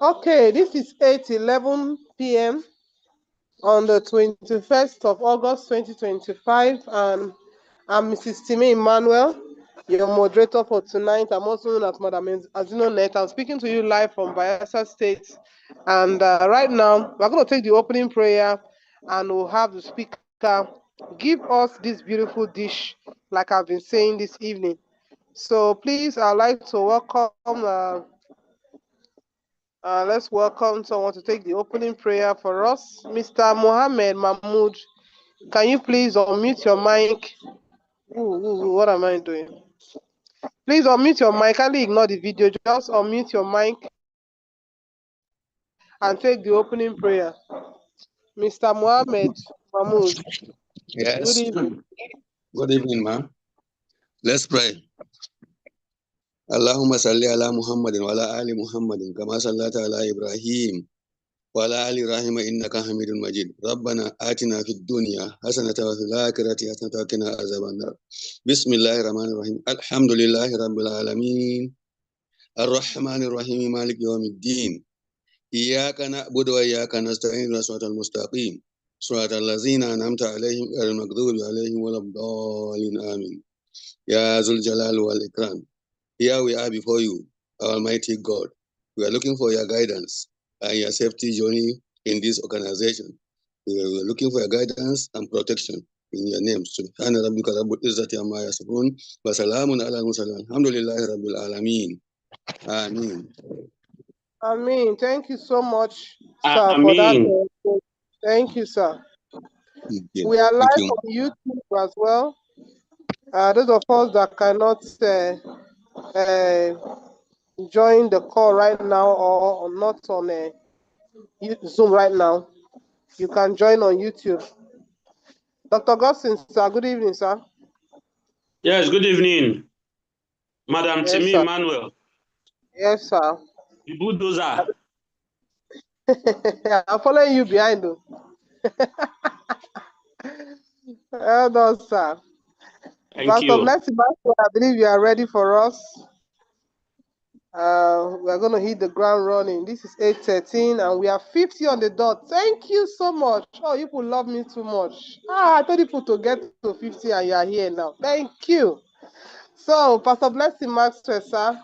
Okay, this is 8:11 p.m. on the 21st of August 2025, and I'm Mrs. Timi Emmanuel, your moderator for tonight. I'm also known as Madam AZINONET. I'm speaking to you live from Bayelsa State, and right now we're going to take the opening prayer, and we'll have the speaker give us this beautiful dish, like I've been saying this evening. So please, I'd like to welcome. Let's welcome someone to take the opening prayer for us. Mr. Mohammed Mahmoud, can you please unmute your mic? What am I doing? Please unmute your mic. Kindly ignore the video. Just unmute your mic and take the opening prayer. Mr. Mohammed Mahmoud. Yes. Good evening. Good evening, ma'am. Let's pray. Allahumma salli ala Muhammadin wa ala ali Muhammadin kama sallata ala Ibrahim wa ala ali Ibrahim innaka Hamidun Majid. Rabbana atina fid dunya hasanatan wa fil akhirati hasanatan wa qina azaban nar. Bismillahir rahmanir rahim. Alhamdulillahi rabbil alamin. Ar-Rahmanir Rahim Malik yawmiddin. Iyyaka na'budu wa iyyaka nasta'in siratal mustaqim. Siratal ladzina an'amta alaihim ghairil maghdubi alaihim waladdallin. Amin. Ya Zul Jalal wal Ikram. Here we are before you, Almighty God. We are looking for your guidance and your safety journey in this organization. We are looking for your guidance and protection in your name. Subhana rabbika rabbil izzati amma yasifun wa salamun ala al-mursalin. Alhamdulillahi rabbil alamin. Amen. Amen. Thank you so much, sir, for that. Thank you, sir. We are live on YouTube as well. Those of us that cannot join the call right now or not on Zoom right now, you can join on YouTube. Dr. Gossin, sir, good evening, sir. Yes, good evening, Madam Timi Emmanuel. Yes, sir. The bulldozer. I'm following you behind, though. Well done, sir. Thank you. Pastor Blessing, I believe you are ready for us. We're going to hit the ground running. This is 8:13 and we are 50 on the dot. Thank you so much. Oh, you people love me too much. I told you to get to 50 and you are here now. Thank you. So, Pastor Blessing Maxwell, sir,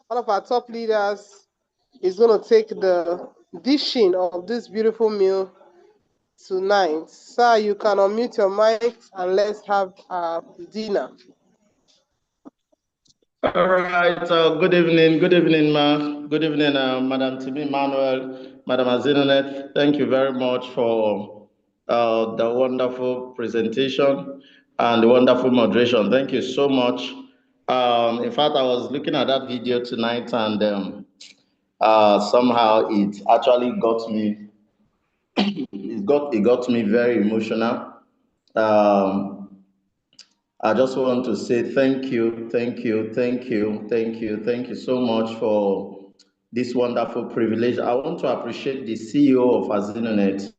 one of our top leaders, is going to take the dishing of this beautiful meal tonight. Sir, you can unmute your mic and let's have our dinner. All right. Good evening, ma. Good evening, Madam Timi Emmanuel, Madam AZINONET. Thank you very much for the wonderful presentation and the wonderful moderation. Thank you so much. In fact, I was looking at that video tonight, and somehow it actually got me. It got me very emotional. I just want to say thank you so much for this wonderful privilege. I want to appreciate the CEO of AZINONET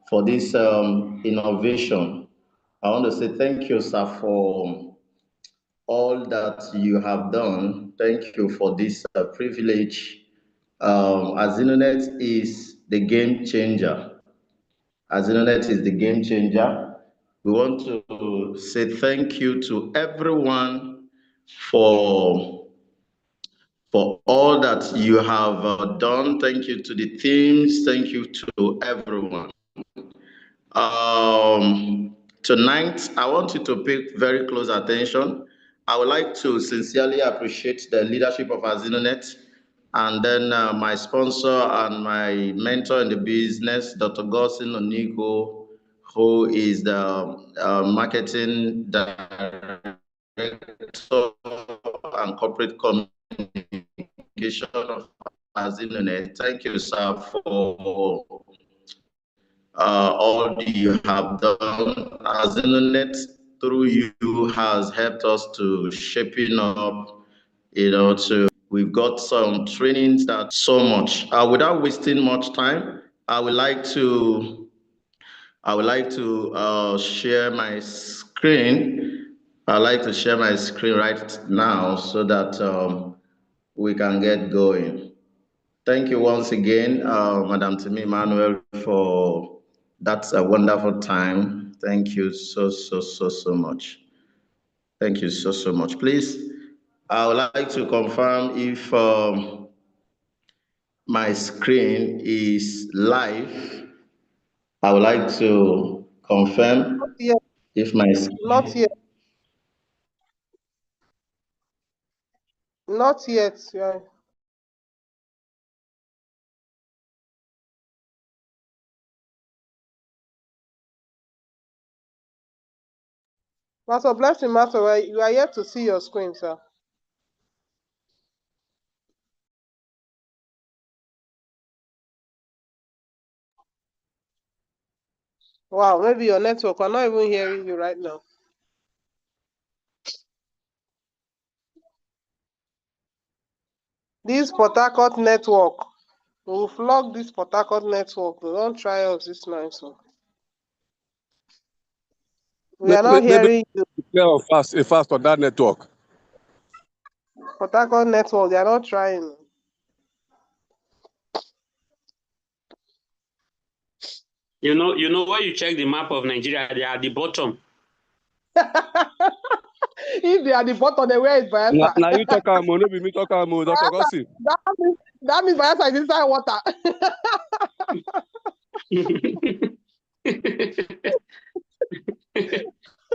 for this innovation. I want to say thank you, sir, for all that you have done. Thank you for this privilege. AZINONET is the game changer. AZINONET is the game changer. We want to say thank you to everyone for all that you have done. Thank you to the teams. Thank you to everyone. Tonight, I want you to pay very close attention. I would like to sincerely appreciate the leadership of AZINONET, and then my sponsor and my mentor in the business, Dr. Gossin Oniko, who is the marketing director and corporate communication of AZINONET. Thank you, sir, for all you have done. AZINONET through you has helped us to shaping up, we've got some trainings that so much. Without wasting much time, I would like to share my screen. I'd like to share my screen right now so that we can get going. Thank you once again, Madam Timi Emmanuel, for that's a wonderful time. Thank you so much. Thank you so much. Please, I would like to confirm if my screen is live. I would like to confirm Not yet. if my Not screen. yet. Not yet. Yeah. Pastor Blessing, Master, you are yet to see your screen, sir. Wow, maybe your network. I'm not even hearing you right now. This Port Harcourt network. We'll flog this Port Harcourt network. They don't try us this night, so. We are not Maybe hearing you. clear fast on that network. Port Harcourt network, they are not trying. You know when you check the map of Nigeria, they are at the bottom. If they are the bottom, then where is Bayelsa? Now you talk no be me talk Dr. Gossi. That means Bayelsa is inside water.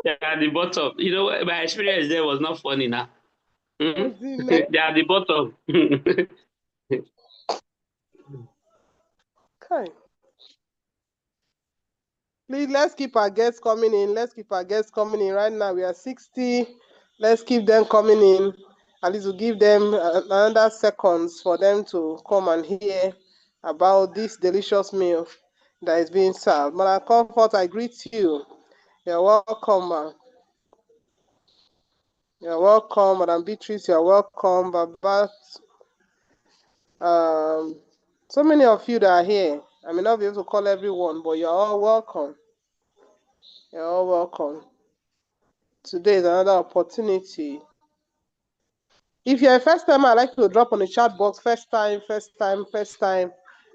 They are at the bottom. You know, my experience there was not funny now. AZINONET. They are at the bottom. Okay. Please, let's keep our guests coming in. Let's keep our guests coming in. Right now, we are 60. Let's keep them coming in. At least we'll give them another seconds for them to come and hear about this delicious meal that is being served. Madam Comfort, I greet you. You're welcome, man. You're welcome, Madam Beatrice. You're welcome, Baba. So many of you that are here. I may not be able to call everyone, but you're all welcome. You're all welcome. Today is another opportunity. If you're a first timer, I'd like to drop on the chat box. First time.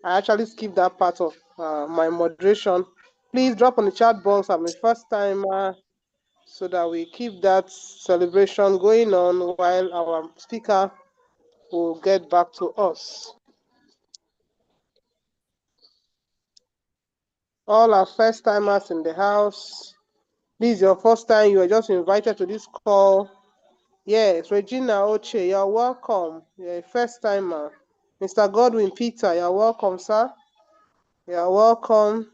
I actually skip that part of my moderation. Please drop on the chat box. I'm a first timer, so that we keep that celebration going on while our speaker will get back to us. All our first timers in the house. This is your first time. You are just invited to this call. Yes, Regina Oche, you're welcome. You're a first timer. Mr. Godwin Peter, you're welcome, sir. You're welcome.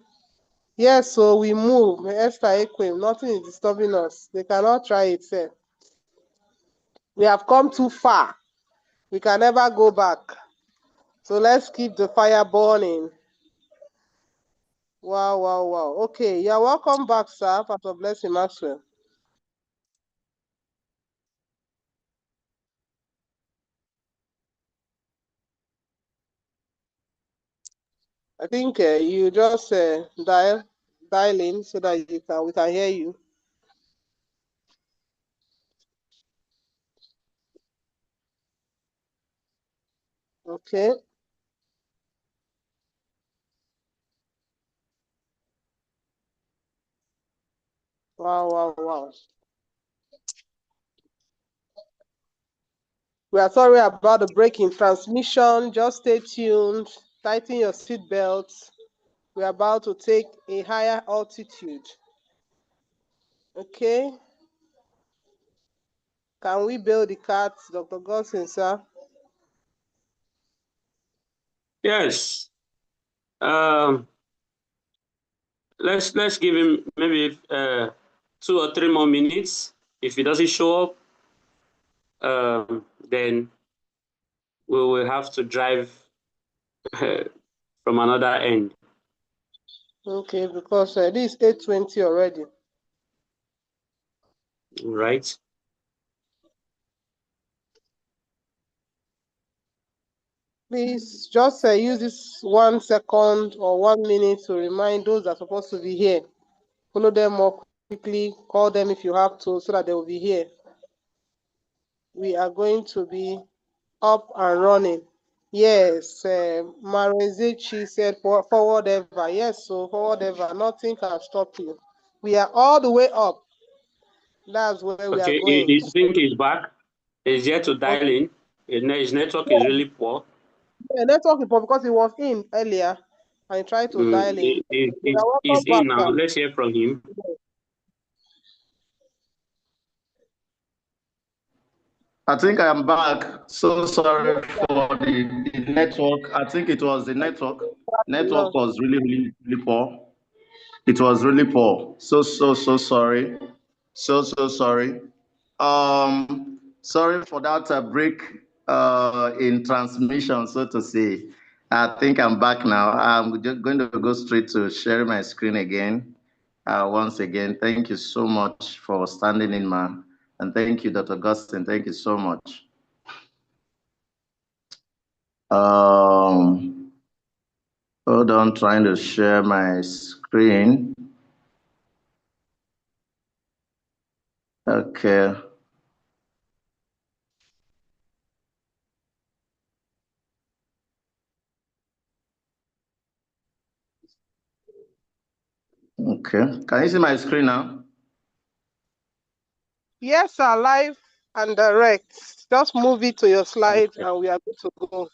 Yes, so we move. Esther Equim, nothing is disturbing us. They cannot try it, sir. We have come too far. We can never go back. So let's keep the fire burning. Wow, wow, wow. Okay, you're welcome back, sir. Pastor Blessing Maxwell. I think you just dial in so that we can hear you. Okay. Wow, wow, wow. We are sorry about the break in transmission. Just stay tuned. Tighten your seatbelts. We are about to take a higher altitude. Okay. Can we build the cart, Dr. Gossin, sir? Yes. Let's give him maybe 2 or 3 more minutes. If he doesn't show up, then we will have to drive from another end. Okay, because this is 8:20 already. Right. Please just use this 1 second or 1 minute to remind those that are supposed to be here. Follow them more quickly. Call them if you have to, so that they will be here. We are going to be up and running. Yes, Marenzichi said forward ever. Yes, so forward ever. Nothing can stop you. We are all the way up. That's where we are Okay, going. I think he's back. He's yet to dial Okay. in. His network is really poor. Yeah, network report because he was in earlier and he tried to dial in. You are He's welcome back, in now. sir. Let's hear from him. I think I am back. So sorry for the network. I think it was the network. No. Network was really poor. It was really poor. So sorry. So sorry. Sorry for that break in transmission, so to say. I think I'm back now. I'm just going to go straight to sharing my screen again. Once again, thank you so much for standing in, man. And thank you, Dr. Gustin. Thank you so much. Hold on, trying to share my screen. Okay. Okay. Can you see my screen now? Yes, sir, live and direct. Just move it to your slide and we are good to go.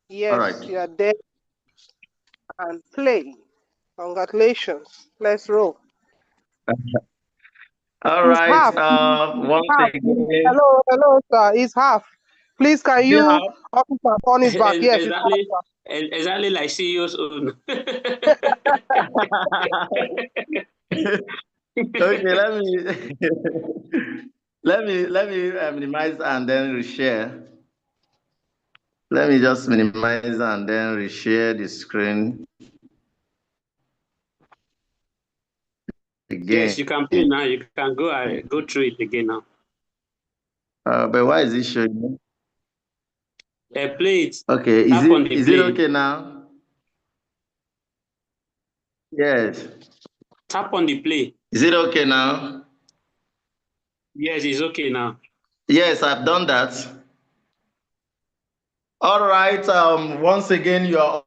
Yes, All right. you are there and play. Congratulations. Let's roll. All It's right. half. Once Half. again, Hello, sir. It's half. Please, can you you have. officer turn it back? Yes, it's half, Exactly, sir. exactly like CEO's own. Okay, let me minimize and then reshare. Let me just minimize and then reshare the screen Yes, again. you can play now. You can go through it again now. But why is it showing? Play it. Okay, Tap on the is it play. okay now? Yes. Tap on the play. Is it okay now? Yes, it's okay now. Yes, I've done that. All right. Once again, you are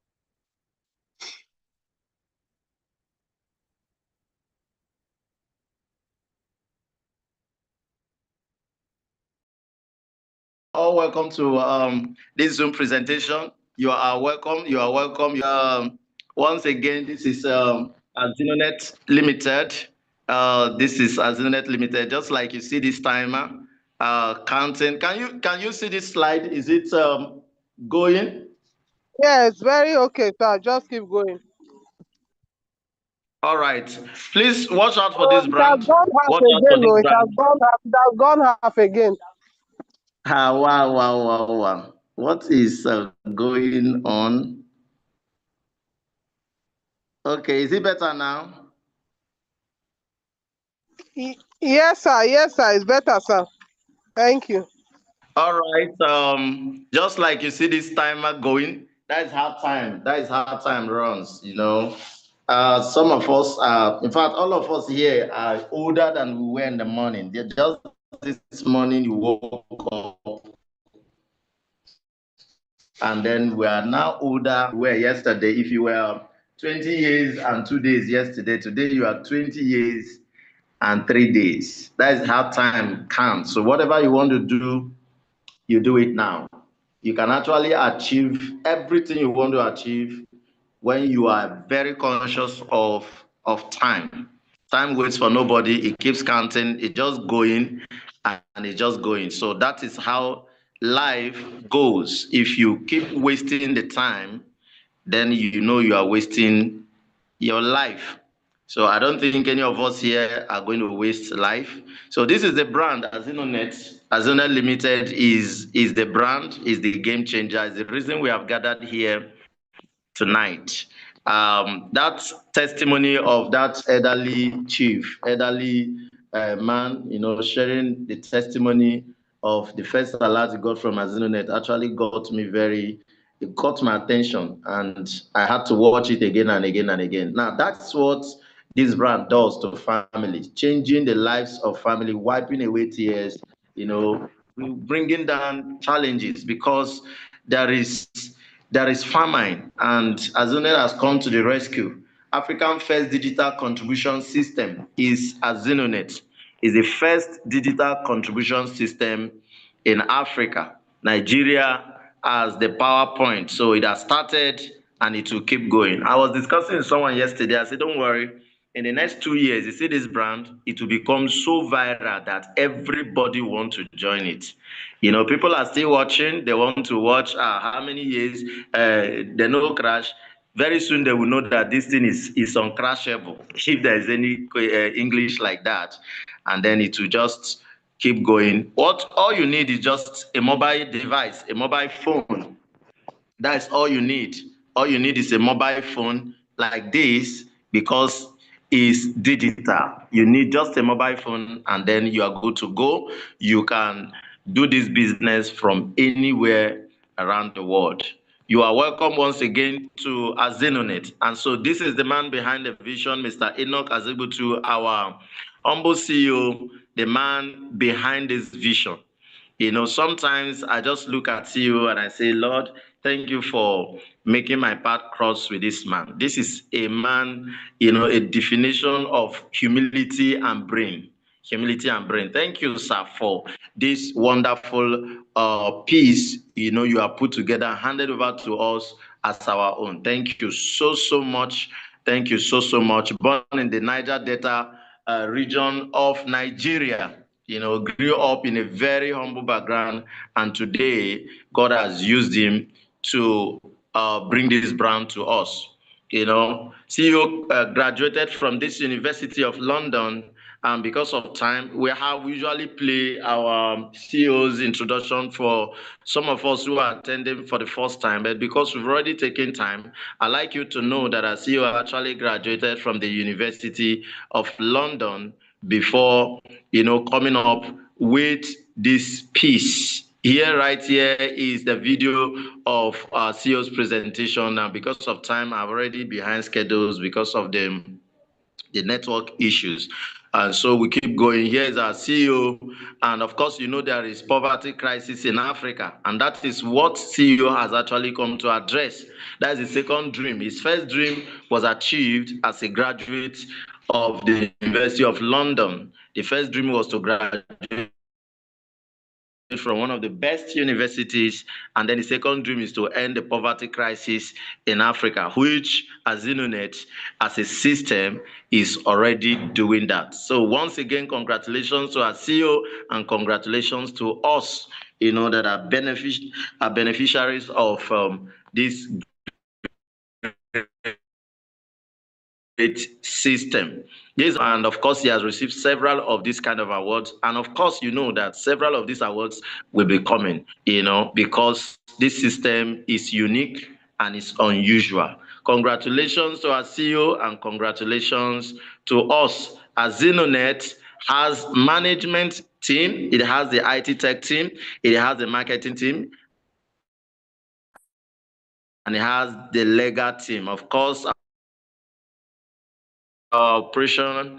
all welcome to this Zoom presentation. You are welcome. You are welcome. Once again, this is AZINONET Limited. This is AZINONET Limited. Just like you see this timer counting. Can you see this slide? Is it going? Yes, very okay, sir. Just keep going. All right. Please watch out for Oh, this it has brand. gone half Watch out for again. this No, it has brand. gone half. It has gone half again. Ah, wow. What is going on? Okay, is it better now? Yes, sir. Yes, sir. It's better, sir. Thank you. All right. Just like you see this timer going, that is how time runs, you know. Some of us in fact, all of us here are older than we were in the morning. Just this morning you woke up, and then we are now older than we were yesterday. If you were 20 years and 2 days yesterday, today you are 20 years and 3 days. That is how time counts. So whatever you want to do, you do it now. You can actually achieve everything you want to achieve when you are very conscious of time. Time waits for nobody. It keeps counting. It's just going and it's just going. So that is how life goes. If you keep wasting the time, then you know you are wasting your life. So I don't think any of us here are going to waste life. So this is the brand AZINONET. AZINONET Limited is the brand, is the game changer, is the reason we have gathered here tonight. That testimony of that elderly chief, elderly man, sharing the testimony of the first alert he got from AZINONET actually it caught my attention, and I had to watch it again and again and again. Now, that's what this brand does to families, changing the lives of family, wiping away tears, bringing down challenges, because there is famine, and AZINONET has come to the rescue. African first digital contribution system is AZINONET. Is the first digital contribution system in Africa. Nigeria has the PowerPoint, so it has started and it will keep going. I was discussing with someone yesterday. I said, don't worry, in the next 2 years, you see this brand, it will become so viral that everybody wants to join it. People are still watching. They want to watch how many years, they know crash. Very soon they will know that this thing is uncrashable, if there is any English like that. And then it will just keep going. All you need is just a mobile device, a mobile phone. That's all you need. All you need is a mobile phone like this, because it's digital. You need just a mobile phone and then you are good to go. You can do this business from anywhere around the world. You are welcome once again to AZINONET. And so this is the man behind the vision, Mr. Enoch Azebutu, our humble CEO, the man behind this vision. Sometimes I just look at you and I say, Lord, thank you for making my path cross with this man. This is a man, a definition of humility and brain. Humility and brain. Thank you, sir, for this wonderful piece, you have put together and handed over to us as our own. Thank you so much. Thank you so much. Born in the Niger Delta region of Nigeria. Grew up in a very humble background, and today God has used him to bring this brand to us. CEO graduated from this University of London, and because of time, we usually play our CEO's introduction for some of us who are attending for the first time. But because we've already taken time, I'd like you to know that our CEO actually graduated from the University of London before, coming up with this piece. Right here is the video of our CEO's presentation. Now, because of time, I'm already behind schedules because of the network issues. And so we keep going. Here's our CEO. And of course, there is poverty crisis in Africa. And that is what CEO has actually come to address. That is his second dream. His first dream was achieved as a graduate of the University of London. The first dream was to graduate from one of the best universities, and then the second dream is to end the poverty crisis in Africa, which AZINONET as a system is already doing that. So once again, congratulations to our CEO and congratulations to us, that are beneficiaries of this system. Yes, and of course, he has received several of these kind of awards. And of course, that several of these awards will be coming, because this system is unique and it's unusual. Congratulations to our CEO and congratulations to us. AZINONET has management team, it has the IT tech team, it has the marketing team, and it has the legal team. Of course, operational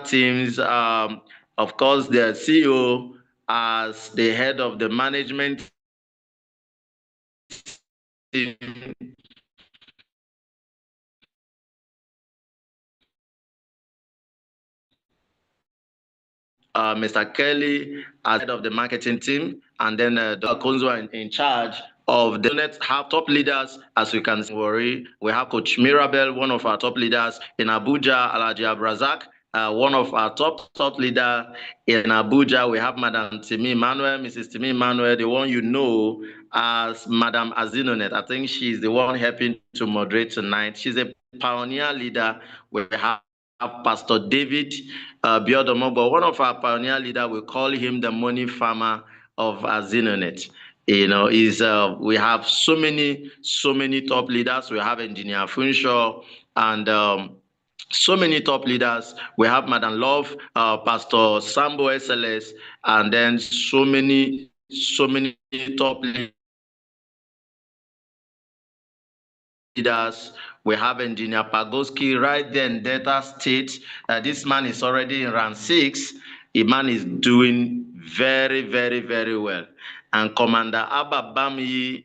teams, of course, the CEO as the head of the management team, Mr. Kelly as head of the marketing team, and then Dr. Konzo in charge of the top leaders. As you can see, we have Coach Mirabel, one of our top leaders in Abuja, Alhaji Abrazak, one of our top leader in Abuja. We have Madam Timi Emmanuel, Mrs. Timi Emmanuel, the one as Madam AZINONET. I think she's the one helping to moderate tonight. She's a pioneer leader. We have Pastor David Biodomo, but one of our pioneer leaders, we call him the money farmer of AZINONET. We have so many top leaders. We have Engineer Funshaw and so many top leaders. We have Madam Love, Pastor Sambo SLS, and then so many top leaders. We have Engineer Pagoski right there in Delta State. This man is already in round 6. The man is doing very, very, very well. and Commander Abba Bami,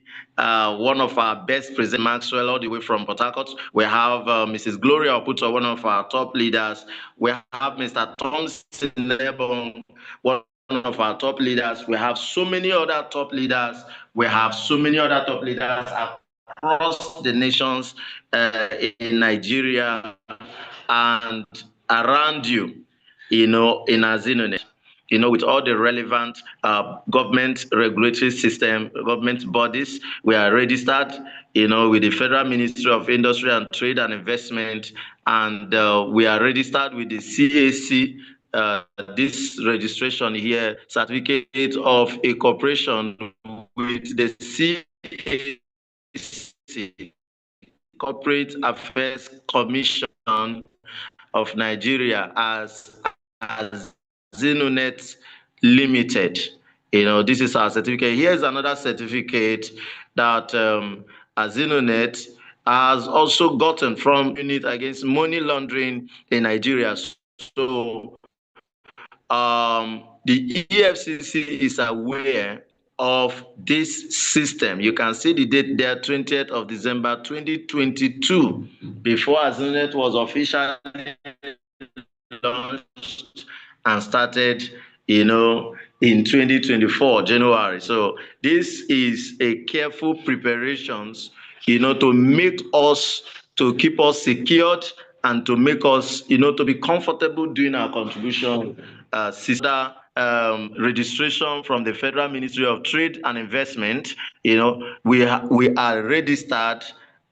one of our best present Maxwell, all the way from Port Harcourt. We have Mrs. Gloria Oputo, one of our top leaders. We have Mr. Thompson Lebon, one of our top leaders. We have so many other top leaders. We have so many other top leaders across the nations in Nigeria and around you, in AZINONET, with all the relevant government regulatory system, government bodies. We are registered, with the Federal Ministry of Industry and Trade and Investment, and we are registered with the CAC. This registration here, certificate of incorporation with the CAC, Corporate Affairs Commission of Nigeria, as AZINONET Limited. This is our certificate. Here's another certificate that AZINONET has also gotten from Unit Against Money Laundering in Nigeria. So the EFCC is aware of this system. You can see the date there, 20th of December 2022, before AZINONET was officially launched and started, in 2024, January. So this is a careful preparations, to keep us secured and to make us, to be comfortable doing our contribution. Sister registration from the Federal Ministry of Trade and Investment. We are registered,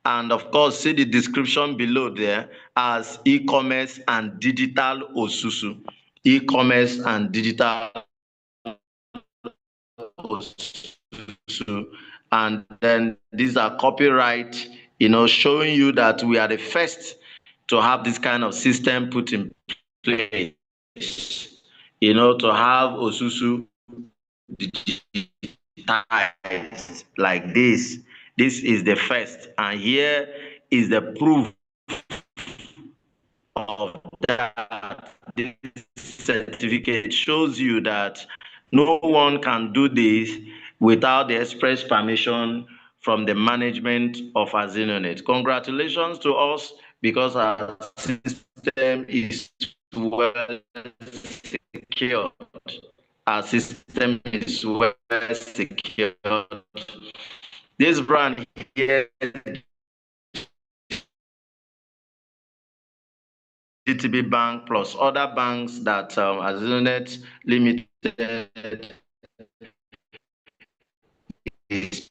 and of course, see the description below there as e-commerce and digital Osusu. E-commerce and digital Osusu. And then these are copyright, showing you that we are the first to have this kind of system put in place. To have Osusu digitized like this. This is the first, and here is the proof of that. This certificate shows you that no one can do this without the express permission from the management of AZINONET. Congratulations to us, because our system is well secured. Our system is well secured. This brand here, GTB Bank, plus other banks that AZINONET Limited is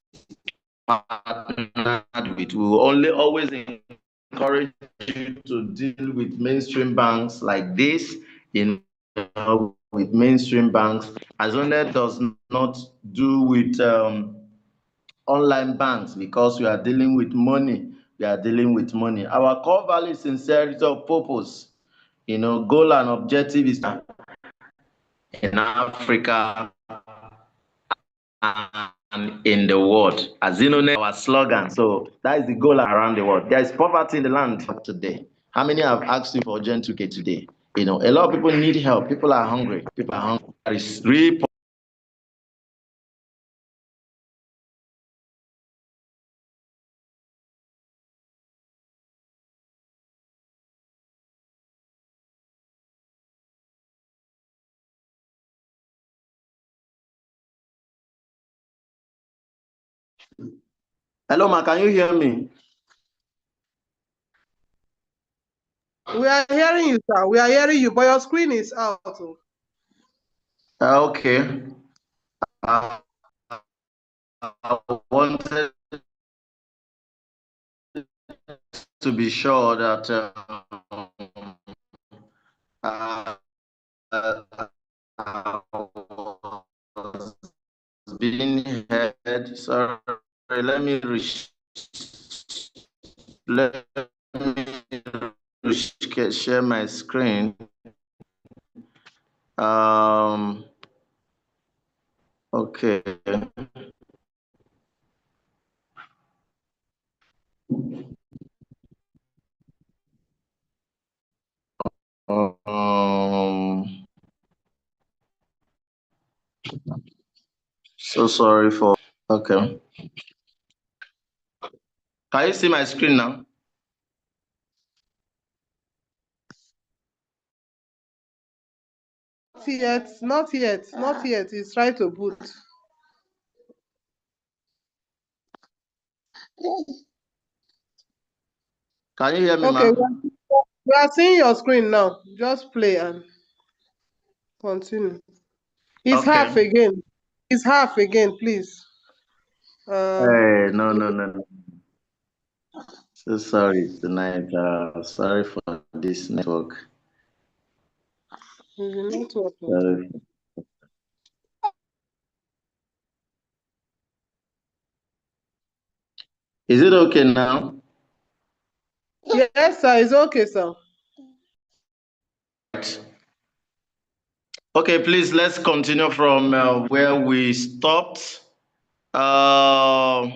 partnered with. We will always encourage you to deal with mainstream banks like this, with mainstream banks. AZINONET does not do with online banks, because we are dealing with money. Our core value is sincerity of purpose. Goal and objective is in Africa and in the world. AZINONET, our slogan. So that is the goal around the world. There is poverty in the land today. How many have asked you for Gen 2K today? A lot of people need help. People are hungry. There is really Hello, ma, can you hear me? We are hearing you, sir. We are hearing you, but your screen is out. Okay. I wanted to be sure that being heard. Sorry, let me share my screen. Okay. So so sorry for. Okay. Can you see my screen now? Not yet, not yet, not yet. He's trying to boot. Can you hear me, Okay, ma'am? we are seeing your screen now. Just play and continue. It's half Okay. again. It's half again, please. Hey, no. So sorry tonight. Sorry for this network. Network. Sorry. Is it okay now? Yes, sir. It's okay, sir. Okay, please let's continue from where we stopped. Sorry,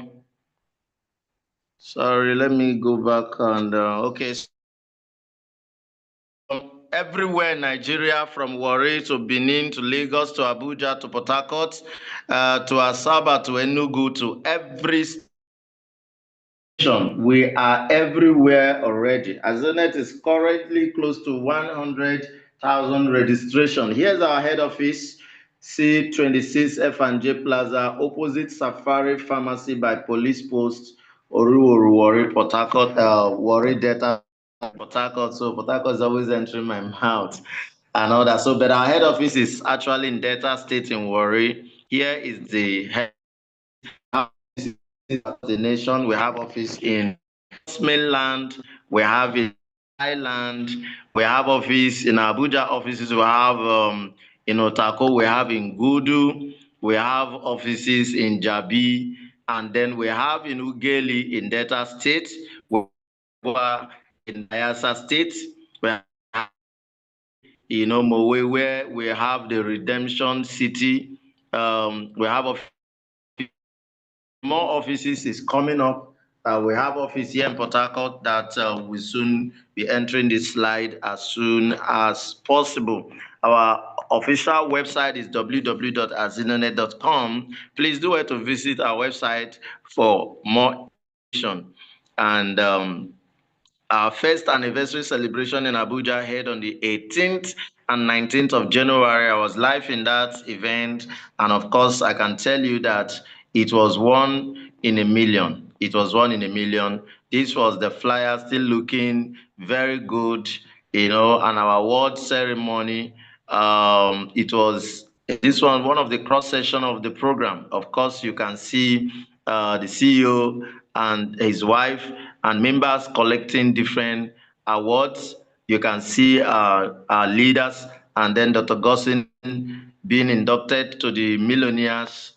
let me go back and okay. Everywhere in Nigeria, from Warri to Benin to Lagos to Abuja to Port Harcourt to Asaba to Enugu to every station, we are everywhere already. AZINONET is currently close to 100,000 registration. Here's our head office, C26 F&J Plaza, opposite Safari Pharmacy by Police Post, Oru Warri, Port Harcourt, Warri Delta, Port Harcourt. So Port Harcourt is always entering my mouth and all that. So, but our head office is actually in Delta State in Warri. Here is the head office of the nation. We have office in mainland, we have in Island, we have office in Abuja offices, we have in Otako, we have in Gudu, we have offices in Jabi, and then we have in Ugeli in Delta State, we have in Bayelsa State, we have Mowe, where we have the Redemption City, we have more offices is coming up. We have office here in Port Harcourt that will soon be entering this slide as soon as possible. Our official website is www.azinonet.com. Please do it to visit our website for more information. And our first anniversary celebration in Abuja held on the 18th and 19th of January. I was live in that event. And of course, I can tell you that it was 1 in a million. It was 1 in a million. This was the flyer still looking very good, and our award ceremony. It was this one of the cross section of the program. Of course, you can see the CEO and his wife and members collecting different awards. You can see our leaders and then Dr. Gossin being inducted to the Millionaires.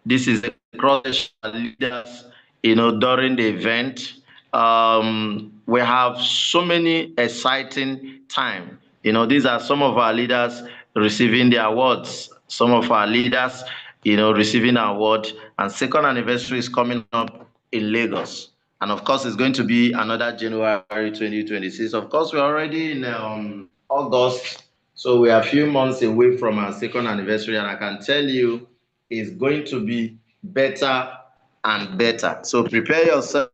This is the cross leaders, during the event. We have so many exciting time. These are some of our leaders receiving the awards. Some of our leaders, receiving an award. And second anniversary is coming up in Lagos. And of course, it's going to be another January 2026. Of course, we're already in August. So we are a few months away from our second anniversary. And I can tell you, it's going to be better and better. So prepare yourself.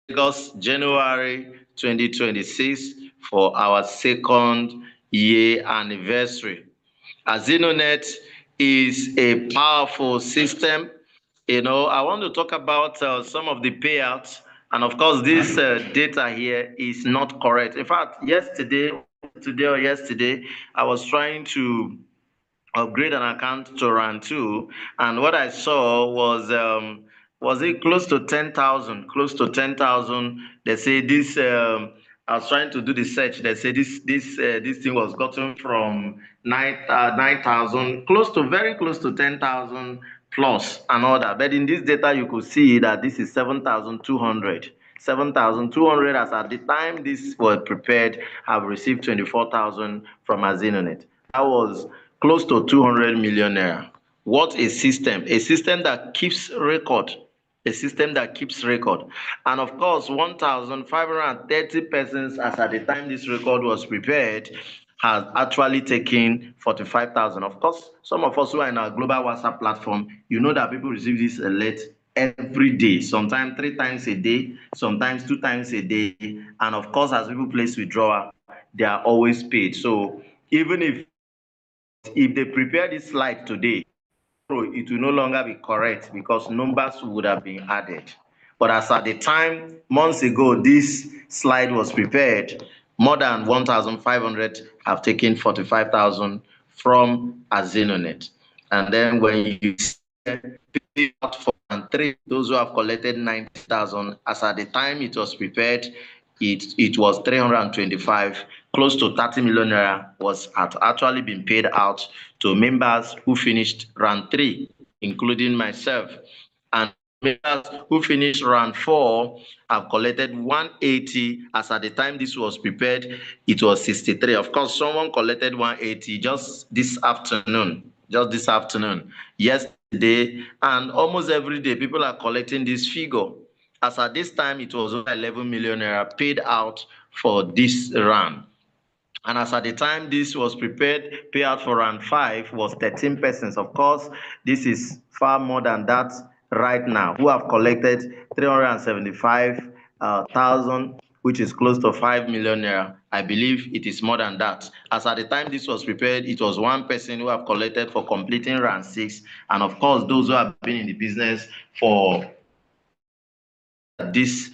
August, January 2026 for our second year anniversary. AZINONET is a powerful system. I want to talk about some of the payouts. And of course, this data here is not correct. In fact, today or yesterday, I was trying to upgrade an account to RAN 2, and what I saw was it close to 10,000, close to 10,000. They say this, I was trying to do the search. They say this thing was gotten from 9,000, very close to 10,000 plus and all that. But in this data, you could see that this is 7,200. 7,200 as at the time this was prepared have received 24,000 from AZINONET. That was close to 200 million naira. What a system that keeps record, a system that keeps record. And of course, 1,530 persons as at the time this record was prepared has actually taken 45,000. Of course, some of us who are in our global WhatsApp platform, you know that people receive this alert every day, sometimes 3 times a day, sometimes 2 times a day. And of course, as people place withdrawal, they are always paid. So even if they prepare this slide today, it will no longer be correct because numbers would have been added. But as at the time, months ago, this slide was prepared, more than 1,500 have taken 45,000 from AZINONET. And then when you see pay out for and three, those who have collected 90,000, as at the time it was prepared, it was 325, close to 30 million naira was actually been paid out to members who finished round 3, including myself. And members who finished round 4 have collected 180. As at the time this was prepared, it was 63. Of course, someone collected 180 just this afternoon. Yesterday, and almost every day, people are collecting this figure. As at this time, it was over 11 million naira paid out for this round. And as at the time this was prepared, payout for round 5 was 13 persons. Of course, this is far more than that right now, who have collected 375,000, which is close to 5 million naira. I believe it is more than that. As at the time this was prepared, it was 1 person who have collected for completing round 6. And of course, those who have been in the business for this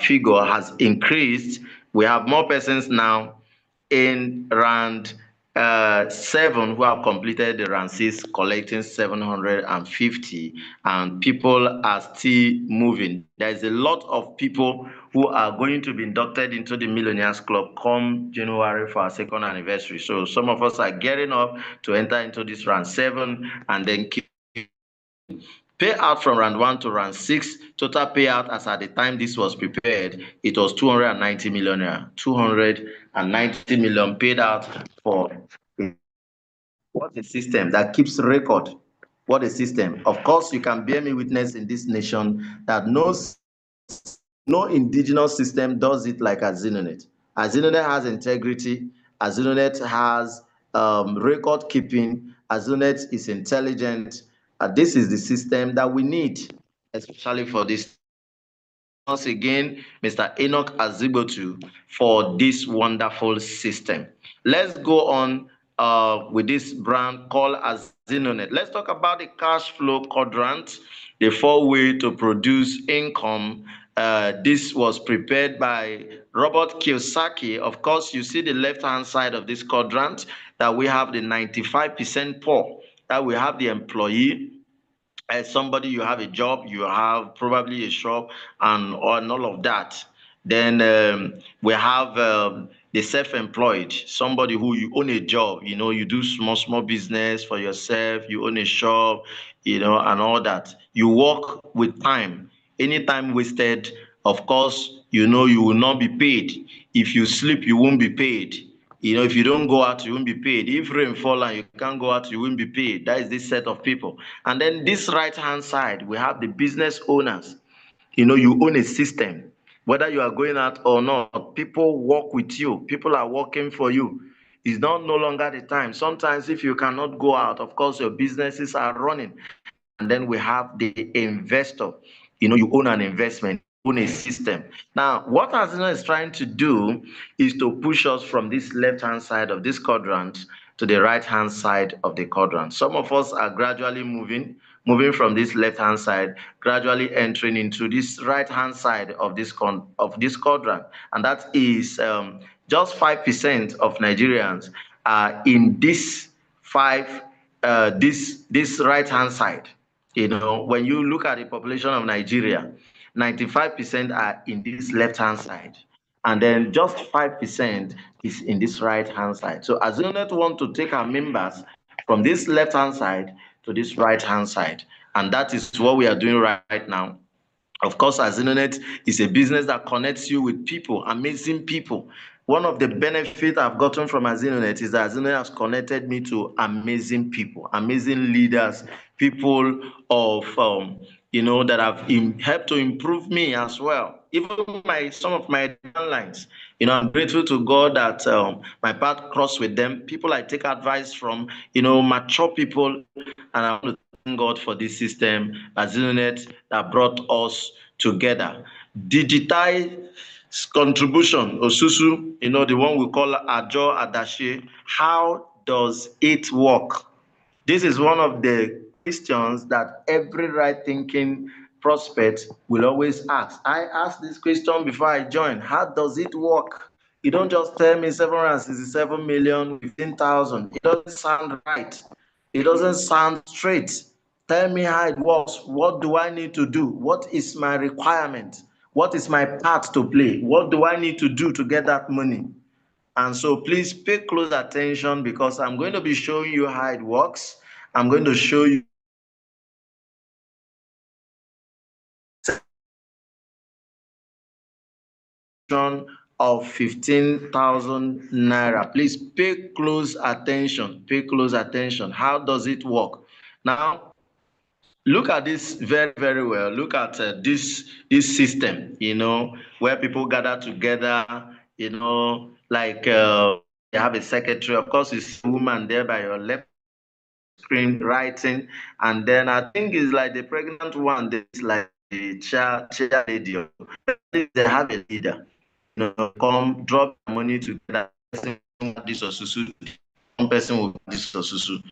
figure has increased. We have more persons now in round 7 who have completed the round 6, collecting 750, and people are still moving. There's a lot of people who are going to be inducted into the Millionaires Club come January for our 2nd anniversary. So some of us are getting up to enter into this round 7 and then keep payout from round 1 to round 6. Total payout as at the time this was prepared, it was 290 million naira. 290 million paid out for what a system that keeps record. What a system. Of course, you can bear me witness in this nation that no indigenous system does it like AZINONET. AZINONET has integrity. AZINONET has record keeping. AZINONET is intelligent. This is the system that we need, especially for this. Once again, Mr. Enoch Azigbotu, for this wonderful system. Let's go on with this brand called AZINONET. Let's talk about the cash flow quadrant, the 4-way to produce income. This was prepared by Robert Kiyosaki. Of course, you see the left-hand side of this quadrant that we have the 95% poor, that we have the employee. As somebody, you have a job, you have probably a shop and all of that. Then we have the self-employed, somebody who you own a job, you do small business for yourself, you own a shop, and all that. You work with time. Any time wasted, of course, you will not be paid. If you sleep, you won't be paid. If you don't go out, you won't be paid. If rain fall and you can't go out, you won't be paid. That is this set of people. And then this right-hand side, we have the business owners. You own a system. Whether you are going out or not, people work with you. People are working for you. It's not no longer the time. Sometimes if you cannot go out, of course, your businesses are running. And then we have the investor. You own an investment, you own a system. Now, what AZINO is trying to do is to push us from this left-hand side of this quadrant to the right-hand side of the quadrant. Some of us are gradually moving from this left-hand side, gradually entering into this right-hand side of this quadrant. And that is just 5% of Nigerians are in this this right-hand side. When you look at the population of Nigeria, 95% are in this left-hand side, and then just 5% is in this right-hand side. So AZINONET want to take our members from this left-hand side to this right-hand side, and that is what we are doing right now. Of course, AZINONET is a business that connects you with people, amazing people. One of the benefits I've gotten from AZINONET is that AZINONET has connected me to amazing people, amazing leaders, people of, that have helped to improve me as well. even some of my downlines. I'm grateful to God that my path crossed with them. People I take advice from, mature people, and I want to thank God for this system, AZINONET, that brought us together. Digitize contribution, Osusu, the one we call Ajo Adashi. How does it work? This is one of the questions that every right-thinking prospect will always ask. I asked this question before I joined. How does it work? You don't just tell me 767,015,000. It doesn't sound right. It doesn't sound straight. Tell me how it works. What do I need to do? What is my requirement? What is my part to play? What do I need to do to get that money? And so please pay close attention, because I'm going to be showing you how it works. I'm going to show you of 15,000 naira. Please pay close attention. Pay close attention. How does it work? Now, look at this very, very well. Look at this system, where people gather together, like they have a secretary. Of course, you see a woman there by your left screen writing, and then I think it's like the pregnant one. There's like the chair lady. They have a leader. Come drop money together. This or susu. One person will this or susu.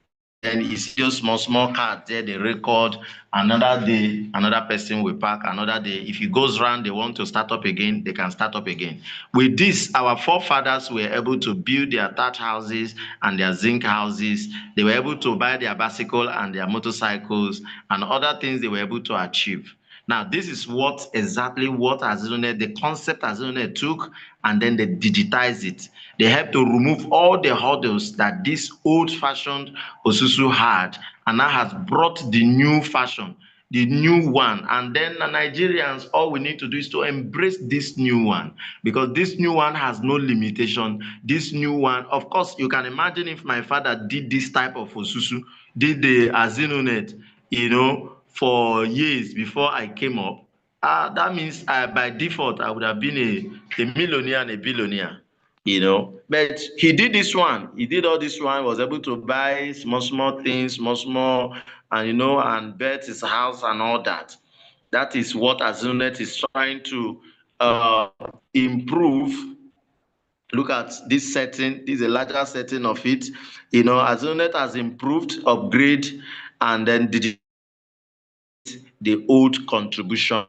Then it's just small cards there, they record. Another day, another person will pack. Another day, if it goes round, they want to start up again, they can start up again. With this, our forefathers were able to build their thatch houses and their zinc houses. They were able to buy their bicycle and their motorcycles and other things they were able to achieve. Now, this is exactly what AZINONET, the concept AZINONET took, and then they digitized it. They helped to remove all the hurdles that this old-fashioned Osusu had, and now has brought the new fashion, the new one. And then the Nigerians, all we need to do is to embrace this new one, because this new one has no limitation. This new one, of course, you can imagine if my father did this type of Osusu, did the AZINONET, for years before I came up, that means by default, I would have been a millionaire and a billionaire, But he did this one. He did all this one, was able to buy small things, small, and, and bet his house and all that. That is what AZINONET is trying to improve. Look at this setting. This is a larger setting of it. AZINONET has improved, upgrade, and then the old contribution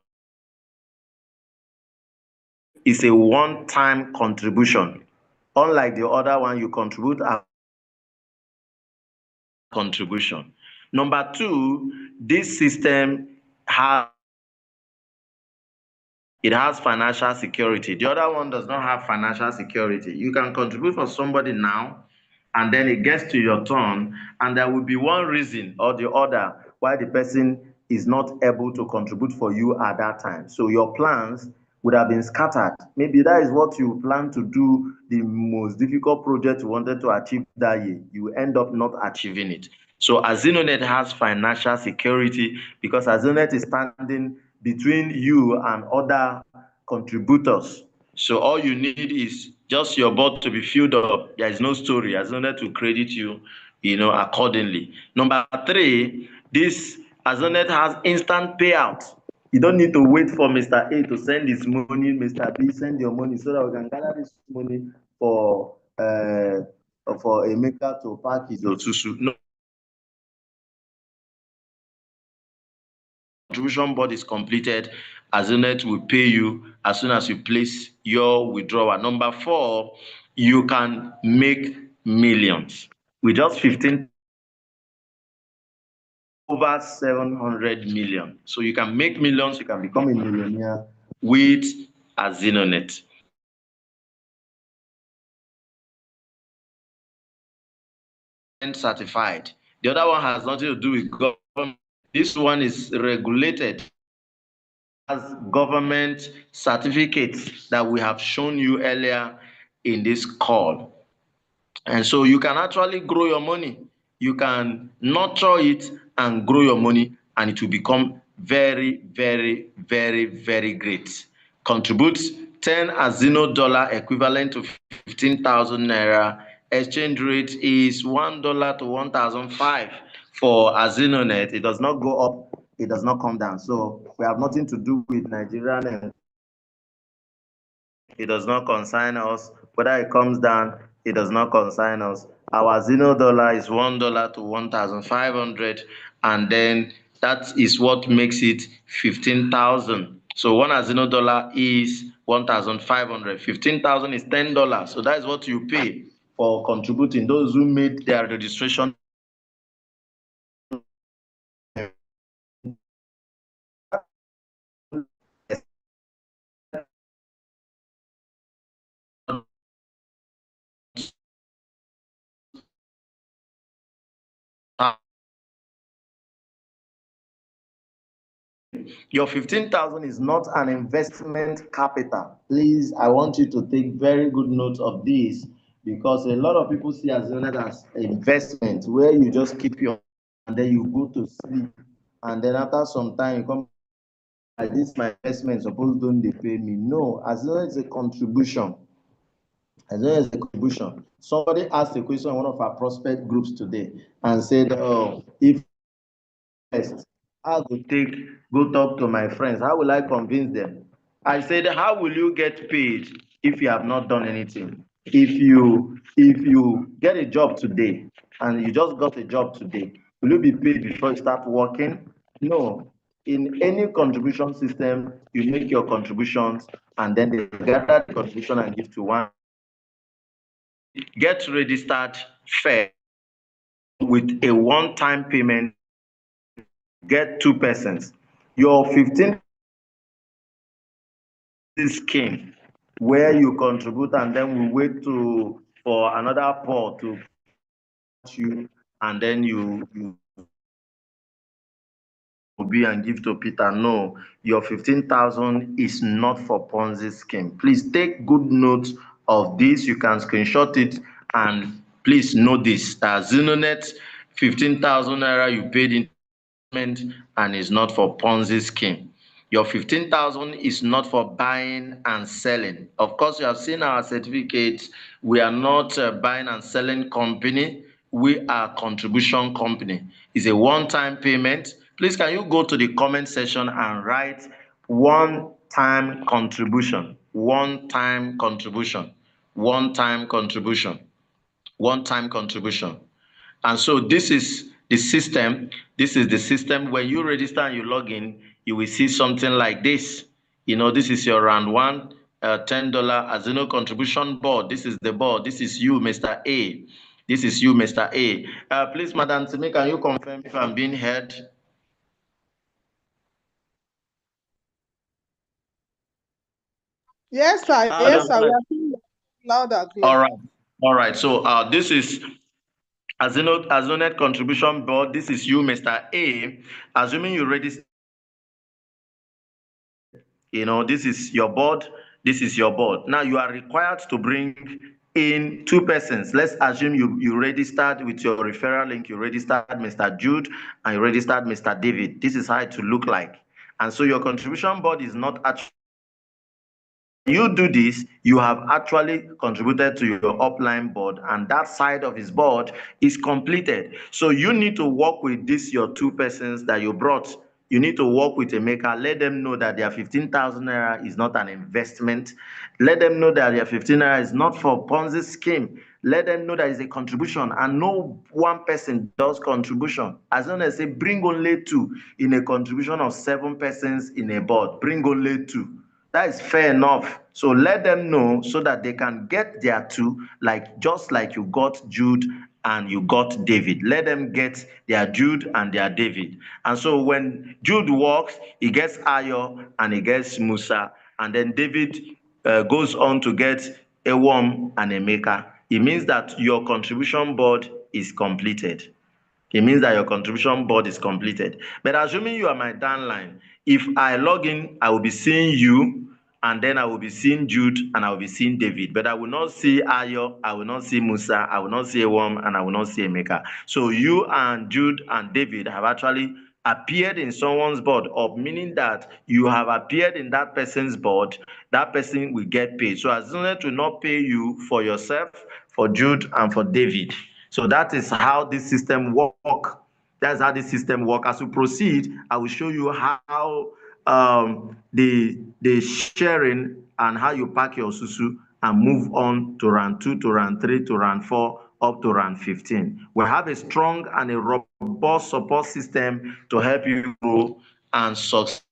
is a one-time contribution. Unlike the other one, you contribute a contribution. Number two, this system has financial security. The other one does not have financial security. You can contribute for somebody now, and then it gets to your turn, and there will be one reason or the other why the person is not able to contribute for you at that time. So your plans would have been scattered. Maybe that is what you plan to do, the most difficult project you wanted to achieve that year. You end up not achieving it. So AZINONET has financial security, because AZINONET is standing between you and other contributors. So all you need is just your board to be filled up. There is no story. AZINONET will credit you, accordingly. Number three, this AZINONET has instant payout. You don't need to wait for Mr. A to send his money. Mr. B, send your money so that we can gather this money for Emeka to pack his Osusu. No. Contribution board is completed, AZINONET will pay you as soon as you place your withdrawal. Number four, you can make millions with just 15, over 700 million. So you can make millions, you can become a millionaire with AZINONET. Certified. The other one has nothing to do with government. This one is regulated as government certificates that we have shown you earlier in this call. And so you can actually grow your money. You can nurture it and grow your money, and it will become very, very, very, very great. contributes 10 Azino dollar equivalent to 15,000 naira. Exchange rate is $1 to 1,005 for AZINONET. It does not go up, it does not come down. So we have nothing to do with Nigerian, and it does not concern us. Whether it comes down, it does not concern us. Our Zino dollar is $1 to 1,500, and then that is what makes it 15,000. So one Zino dollar is 1,500. 15,000 is $10. So that is what you pay for contributing. Those who made their registration your 15,000 is not an investment capital. Please, I want you to take very good note of this, because a lot of people see AZINONET as investment where you just keep your and then you go to sleep, and then after some time you come, this my investment, suppose don't they pay me? No, AZINONET is a contribution. AZINONET is a contribution. Somebody asked a question in one of our prospect groups today and said, oh, if I will take, go talk to my friends. How will I convince them? I said, how will you get paid if you have not done anything? If you get a job today and you just got a job today, will you be paid before you start working? No. In any contribution system, you make your contributions and then they gather the contribution and give to one. Get registered fair with a one-time payment. Get 2%. Your 15 scheme where you contribute and then we wait for another poor to you, and then you be and give to Peter. No, your 15,000 is not for Ponzi scheme. Please take good note of this. You can screenshot it, and please know this, that AZINONET 15,000 naira you paid in and is not for Ponzi scheme. Your 15,000 is not for buying and selling. Of course, you have seen our certificates. We are not a buying and selling company. We are a contribution company. It's a one-time payment. Please, can you go to the comment section and write one-time contribution, one-time contribution, one-time contribution, one-time contribution. And so this is the system. This is the system. When you register and you log in, you will see something like this. This is your round one, $10 Azino contribution board. This is the board. This is you, Mr. A. This is you, Mr. A. Please, Madam Timi, can you confirm if I'm being heard? Yes, sir. Yes, sir. We are hearing you loud and clear. All right. So this is AZINONET contribution board. This is you, Mr. A. Assuming you register, this is your board. This is your board. Now you are required to bring in 2 persons. Let's assume you registered with your referral link. You registered Mr. Jude and you registered Mr. David. This is how it will look like. And so your contribution board is not actually. You do this, you have actually contributed to your upline board, and that side of his board is completed. So you need to work with this, your 2 persons that you brought. You need to work with a maker. Let them know that their 15,000 naira is not an investment. Let them know that their 15 naira is not for Ponzi scheme. Let them know that it's a contribution, and no one person does contribution. As long as they bring only 2 in a contribution of 7 persons in a board, bring only 2. That is fair enough. So let them know so that they can get their 2, just like you got Jude and you got David. Let them get their Jude and their David. And so when Jude walks, he gets Ayo and he gets Musa. And then David goes on to get a worm and a maker. It means that your contribution board is completed. It means that your contribution board is completed. But assuming you are my downline, if I log in, I will be seeing you, and then I will be seeing Jude, and I will be seeing David. But I will not see Ayo, I will not see Musa, I will not see Ewom, and I will not see Emeka. So you and Jude and David have actually appeared in someone's board, or meaning that you have appeared in that person's board, that person will get paid. So AZINONET will not pay you for yourself, for Jude, and for David. So that is how this system works. That's how the system works. As we proceed, I will show you how the sharing and how you pack your susu and move on to round 2, to round 3, to round 4, up to round 15. We have a strong and a robust support system to help you grow and succeed,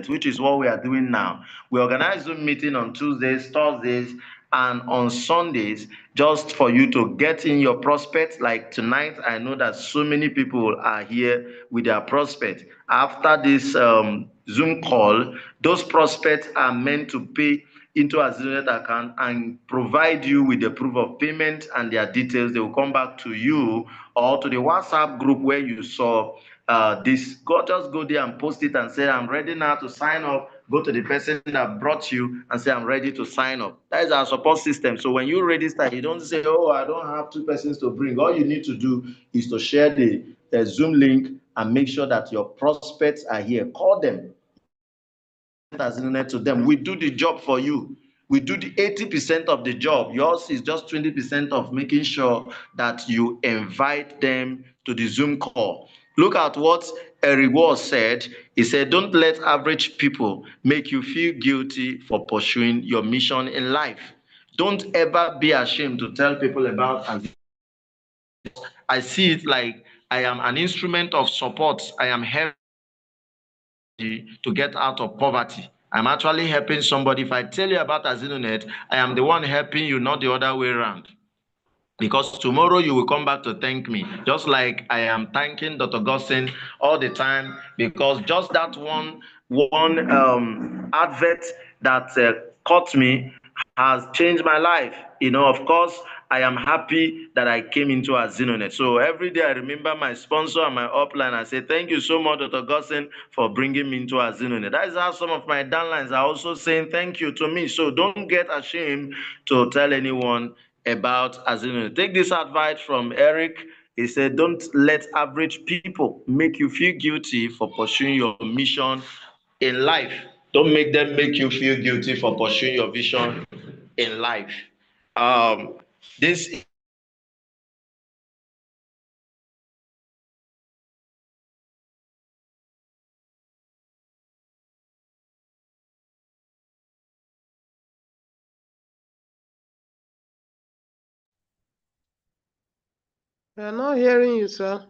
which is what we are doing now. We organize Zoom meeting on Tuesdays, Thursdays, and on Sundays, just for you to get in your prospects. Like tonight, I know that so many people are here with their prospects. After this Zoom call, those prospects are meant to pay into a AZINONET account and provide you with the proof of payment and their details. They will come back to you or to the WhatsApp group where you saw this. Just go there and post it and say, I'm ready now to sign up. Go to the person that brought you and say, I'm ready to sign up. That is our support system. So when you register, you don't say, oh, I don't have 2 persons to bring. All you need to do is to share the Zoom link and make sure that your prospects are here. Call them to them. We do the job for you. We do the 80% of the job. Yours is just 20% of making sure that you invite them to the Zoom call. Look at what Eric Ward said. He said, don't let average people make you feel guilty for pursuing your mission in life. Don't ever be ashamed to tell people about AZINONET. I see it like I am an instrument of support. I am helping to get out of poverty. I'm actually helping somebody. If I tell you about AZINONET, I am the one helping you, not the other way around. Because tomorrow you will come back to thank me, just like I am thanking Dr. Gossin all the time, because just that one advert that caught me has changed my life. Of course, I am happy that I came into AZINONET. So every day I remember my sponsor and my upline. I say, thank you so much, Dr. Gossin, for bringing me into AZINONET. That is how some of my downlines are also saying thank you to me. So don't get ashamed to tell anyone about AZINONET. Take this advice from Eric. He said, don't let average people make you feel guilty for pursuing your mission in life. Don't make them make you feel guilty for pursuing your vision in life. This We are not hearing you, sir.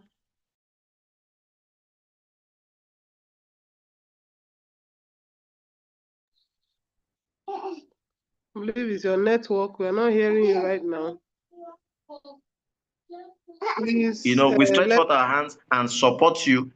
I believe it's your network. We are not hearing you right now. Please, we stretch forth our hands and support you.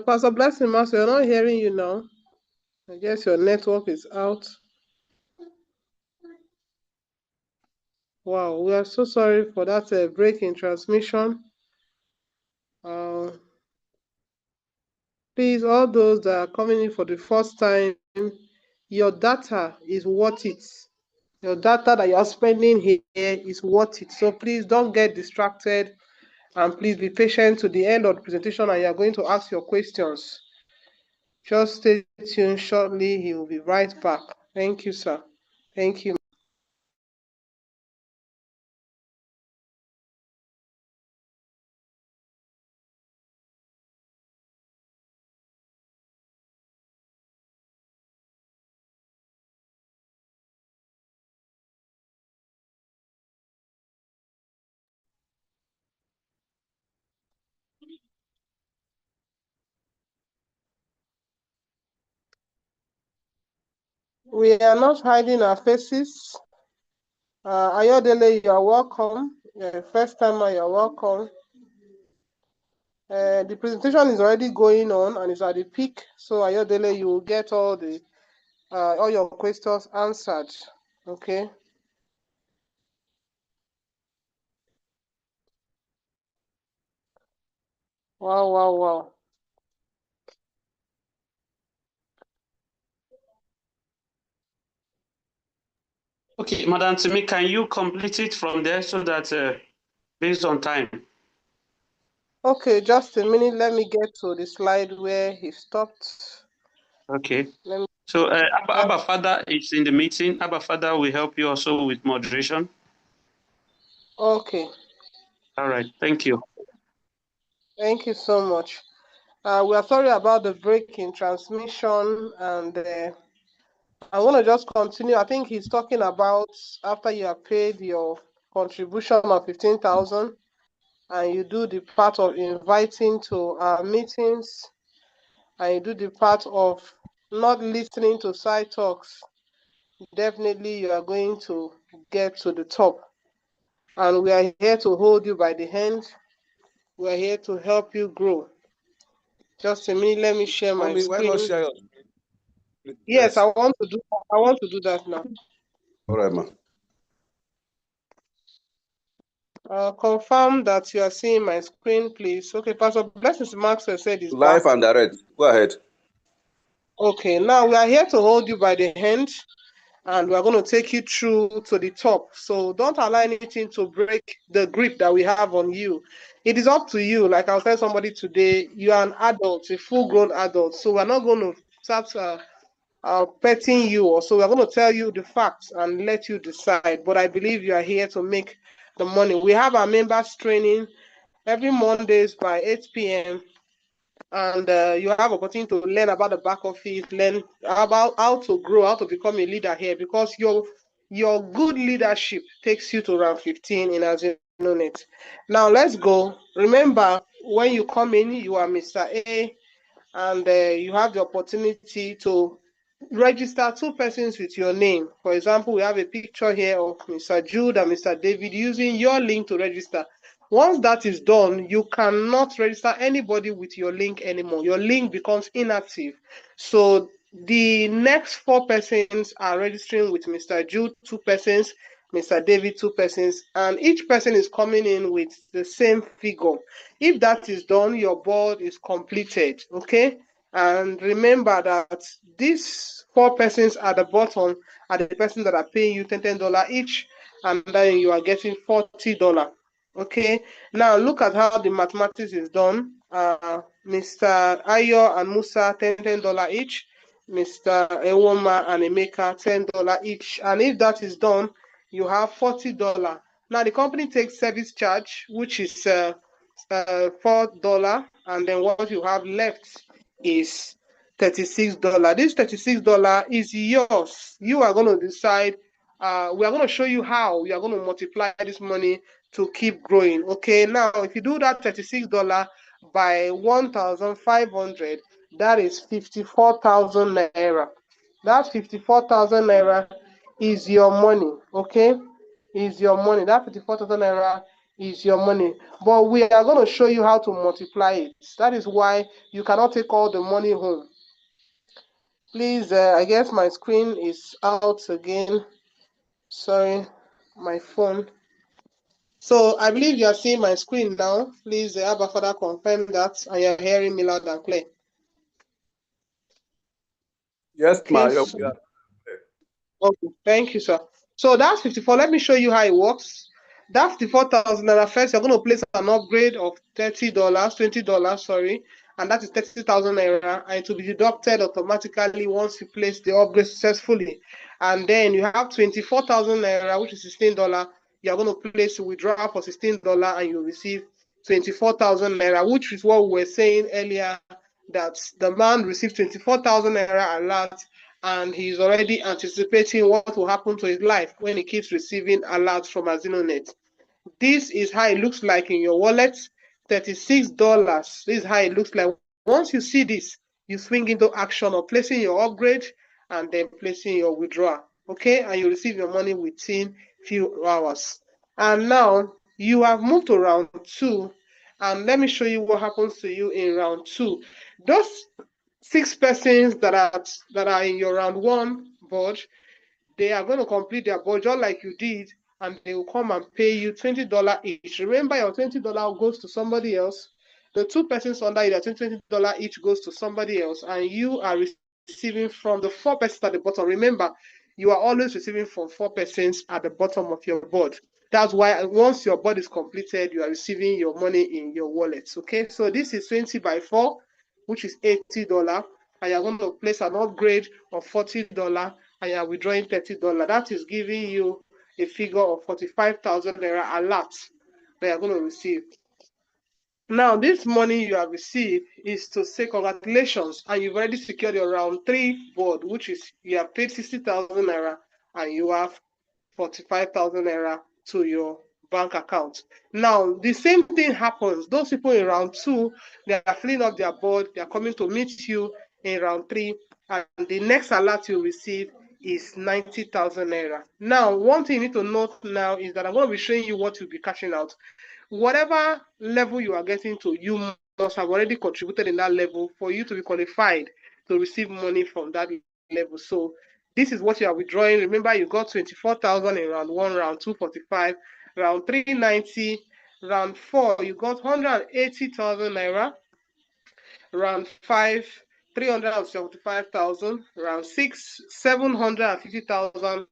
Pastor Blessing Master, we are not hearing you now. I guess your network is out. Wow, we are so sorry for that break in transmission. Please, all those that are coming in for the first time, your data is worth it. Your data that you are spending here is worth it. So please don't get distracted, and please be patient to the end of the presentation, and you are going to ask your questions. Just stay tuned. Shortly, he will be right back. Thank you, sir. Thank you. We are not hiding our faces. Ayodele, you are welcome. First timer, you are welcome. The presentation is already going on and it's at the peak. So Ayodele, you will get all your questions answered. Okay. Wow, wow, wow. Okay, Madam Timi, can you complete it from there so that based on time? Okay, just a minute. Let me get to the slide where he stopped. Okay. So Abba Father is in the meeting. Abba Father will help you also with moderation. Okay. All right. Thank you. Thank you so much. We are sorry about the break in transmission, and I want to just continue. I think he's talking about after you have paid your contribution of 15,000, and you do the part of inviting to our meetings, and you do the part of not listening to side talks. Definitely, you are going to get to the top. And we are here to hold you by the hand. We are here to help you grow. Just a minute, let me share my Mommy, why not screen. share your Yes, I want to do that now. All right, ma. Confirm that you are seeing my screen, please. Okay, Pastor Blessings Maxwell said it's Live back. and direct. Go ahead. Okay, now we are here to hold you by the hand, and we are going to take you through to the top. So don't allow anything to break the grip that we have on you. It is up to you. Like I'll tell somebody today, you are an adult, a full-grown adult. So we're not going to start petting you, or so we're going to tell you the facts and let you decide. But I believe you are here to make the money. We have our members training every Mondays by 8 p.m. and you have opportunity to learn about the back office, learn about how to grow, how to become a leader here, because your good leadership takes you to round 15 in AZINONET. Now let's go. Remember, when you come in, you are Mr. A, and you have the opportunity to register two persons with your name. For example, we have a picture here of Mr. Jude and Mr. David using your link to register. Once that is done, you cannot register anybody with your link anymore. Your link becomes inactive. So the next four persons are registering with Mr. Jude, two persons, Mr. David, two persons, and each person is coming in with the same figure. If that is done, your board is completed, okay? And remember that these four persons at the bottom are the persons that are paying you $10 each, and then you are getting $40. Okay, now look at how the mathematics is done. Mr. Ayo and Musa, $10 each. Mr. Ewoma and Emeka, $10 each. And if that is done, you have $40. Now the company takes service charge, which is $4, and then what you have left is $36. This $36 is yours. You are going to decide. We are going to show you how you are going to multiply this money to keep growing. Okay, now if you do that $36 by 1,500, that is 54,000 naira. That 54,000 naira is your money. Okay, is your money. That 54,000 naira is your money. But we are going to show you how to multiply it. That is why you cannot take all the money home. Please, I guess my screen is out again. Sorry, my phone. So I believe you are seeing my screen now. Please, Abba Father, confirm that and you're hearing me loud and clear. Yes, Okay. ma. Okay, thank you, sir. So that's 54. Let me show you how it works. That 54,000 naira first, you're going to place an upgrade of $30, $20, sorry, and that is 30,000 naira, and it will be deducted automatically once you place the upgrade successfully. And then you have 24,000 naira, which is $16. You're going to place a withdrawal for $16, and you receive 24,000 naira, which is what we were saying earlier, that the man received 24,000 naira alert, and he's already anticipating what will happen to his life when he keeps receiving alerts from AZINONET. This is how it looks like in your wallet, $36. This is how it looks like. Once you see this, you swing into action of placing your upgrade, and then placing your withdrawal. Okay, and you receive your money within few hours. And now you have moved to round 2, and let me show you what happens to you in round 2. Those 6 persons that are in your round 1 board, they are going to complete their budget like you did, and they will come and pay you $20 each. Remember, your $20 goes to somebody else. The 2 persons under you, their $20 each goes to somebody else, and you are receiving from the 4 persons at the bottom. Remember, you are always receiving from 4 persons at the bottom of your board. That's why once your board is completed, you are receiving your money in your wallets. Okay, so this is 20 by 4, which is $80, and you're going to place an upgrade of $40, and you're withdrawing $30. That is giving you a figure of 45,000 naira alert that you're going to receive. Now, this money you have received is to say congratulations, and you've already secured your round 3 board, which is you have paid 60,000 naira and you have 45,000 naira to your bank account. Now, the same thing happens. Those people in round 2, they are filling up their board, they are coming to meet you in round 3, and the next alert you receive is 90,000 naira. Now, one thing you need to note now is that I'm going to be showing you what you'll be cashing out. Whatever level you are getting to, you must have already contributed in that level for you to be qualified to receive money from that level. So this is what you are withdrawing. Remember, you got 24,000 in round 1, round 2, 45, round 3, 90, round 4, you got 180,000 naira, round 5, 375,000, round 6, 750,000.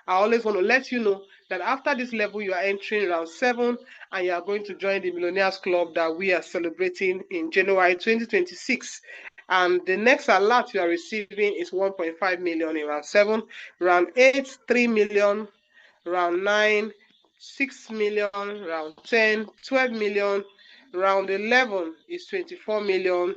I always want to let you know that after this level, you are entering round 7, and you are going to join the Millionaires Club that we are celebrating in January 2026. And the next alert you are receiving is 1.5 million in round 7, round 8, 3 million, round 9, 6 million, round 10, 12 million, round 11 is 24 million,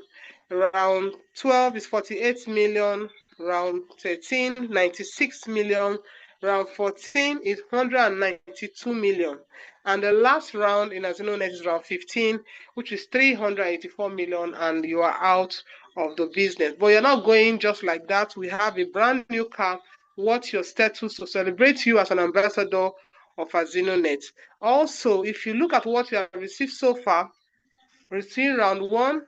round 12 is 48 million, round 13, 96 million, round 14 is 192 million. And the last round in AZINONET is round 15, which is 384 million, and you are out of the business. But you're not going just like that. We have a brand new car. What's your status to celebrate you as an ambassador of AZINONET? Also, if you look at what you have received so far, between round 1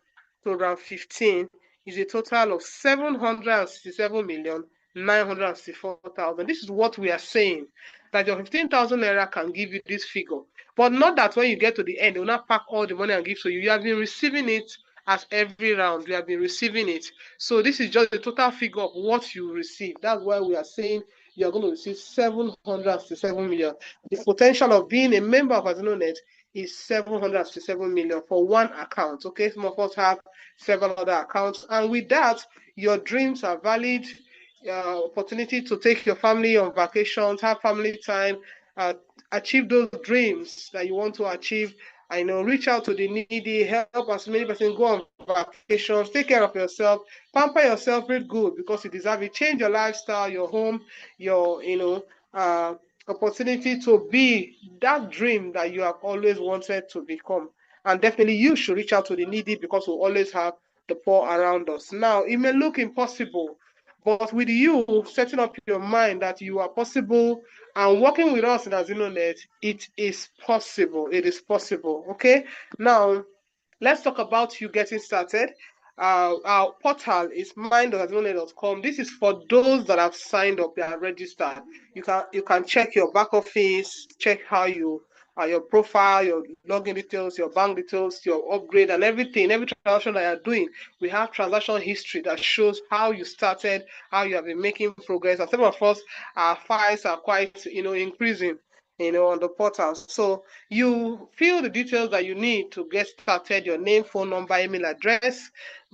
to round 15 is a total of 767,964,000. This is what we are saying, that your 15,000 naira can give you this figure. But not that when you get to the end, they will not pack all the money and give to you. You have been receiving it as every round. You have been receiving it. So this is just the total figure of what you receive. That's why we are saying you are going to receive 767 million. The potential of being a member of AZINONET is 767 million for one account. Okay, some of us have several other accounts, and with that, your dreams are valid. Opportunity to take your family on vacations, have family time, achieve those dreams that you want to achieve. I know, reach out to the needy, help as many persons, go on vacations, take care of yourself, pamper yourself real good because you deserve it. Change your lifestyle, your home, your opportunity to be that dream that you have always wanted to become. And definitely you should reach out to the needy because we always have the poor around us. Now, it may look impossible, but with you setting up your mind that you are possible and working with us in AZINONET, it is possible. It is possible. Okay. Now, let's talk about you getting started. Our portal is mind.azinonet.com. This is for those that have signed up, they are registered. You can check your back office, check how you your profile, your login details, your bank details, your upgrade, and everything. Every transaction that you're doing, we have transaction history that shows how you started, how you have been making progress. And some of us, our files are quite increasing on the portal. So you fill the details that you need to get started, your name, phone number, email address,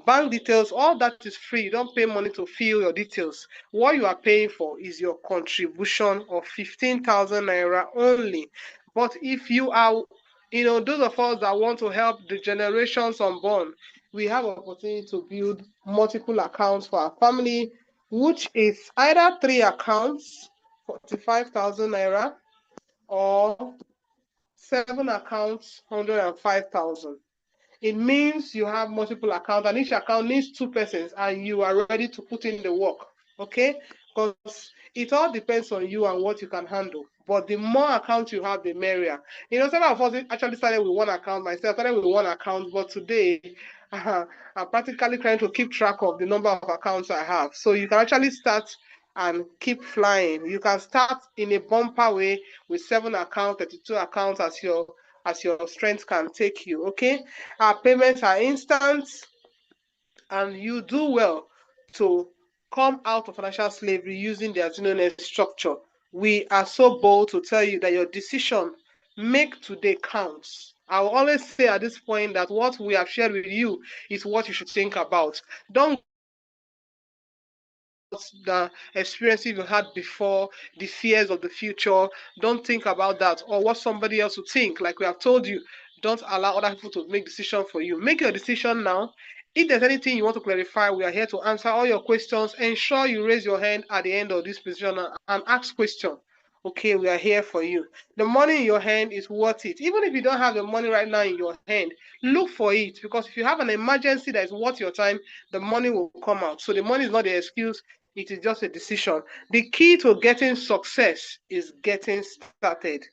bank details, all that is free. You don't pay money to fill your details. What you are paying for is your contribution of 15,000 naira only. But if you are, those of us that want to help the generations unborn, we have opportunity to build multiple accounts for our family, which is either 3 accounts, 45,000 naira, or 7 accounts, 105,000. It means you have multiple accounts, and each account needs 2 persons, and you are ready to put in the work. okay? Because it all depends on you and what you can handle. But the more accounts you have, the merrier. You know, some of us actually started with one account. Myself started with one account, but today I'm practically trying to keep track of the number of accounts I have. So you can actually start and keep flying. You can start in a bumper way with 7 accounts, 32 accounts as your strength can take you. Okay, our payments are instant, and you do well to come out of financial slavery using the AZINONET structure. We are so bold to tell you that your decision make today counts. I will always say at this point that what we have shared with you is what you should think about. Don't the experiences you had before, the fears of the future. Don't think about that, or what somebody else would think. Like we have told you, don't allow other people to make decisions for you. Make your decision now. If there's anything you want to clarify, we are here to answer all your questions. Ensure you raise your hand at the end of this position and ask questions. Okay, we are here for you. The money in your hand is worth it. Even if you don't have the money right now in your hand, look for it, because if you have an emergency that is worth your time, the money will come out. So the money is not the excuse, it is just a decision. The key to getting success is getting started.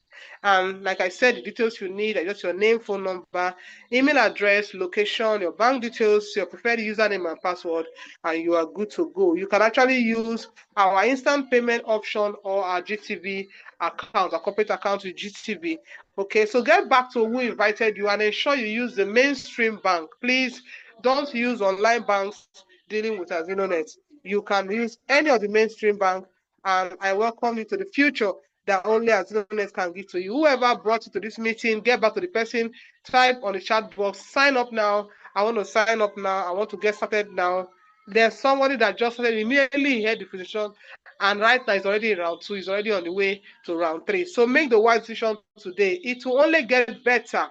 And like I said, the details you need are just your name, phone number, email address, location, your bank details, your preferred username and password, and you are good to go. You can actually use our instant payment option or our GTV account, our corporate account with GTV. Okay, so get back to who invited you and ensure you use the mainstream bank. Please don't use online banks dealing with AZINONET. You can use any of the mainstream bank, and I welcome you to the future that only AZINONET can give to you. Whoever brought you to this meeting, get back to the person, type on the chat box, sign up now. I want to sign up now. I want to get started now. There's somebody that just started immediately heard the position, and right now is already in round 2, is already on the way to round 3. So make the wise decision today. It will only get better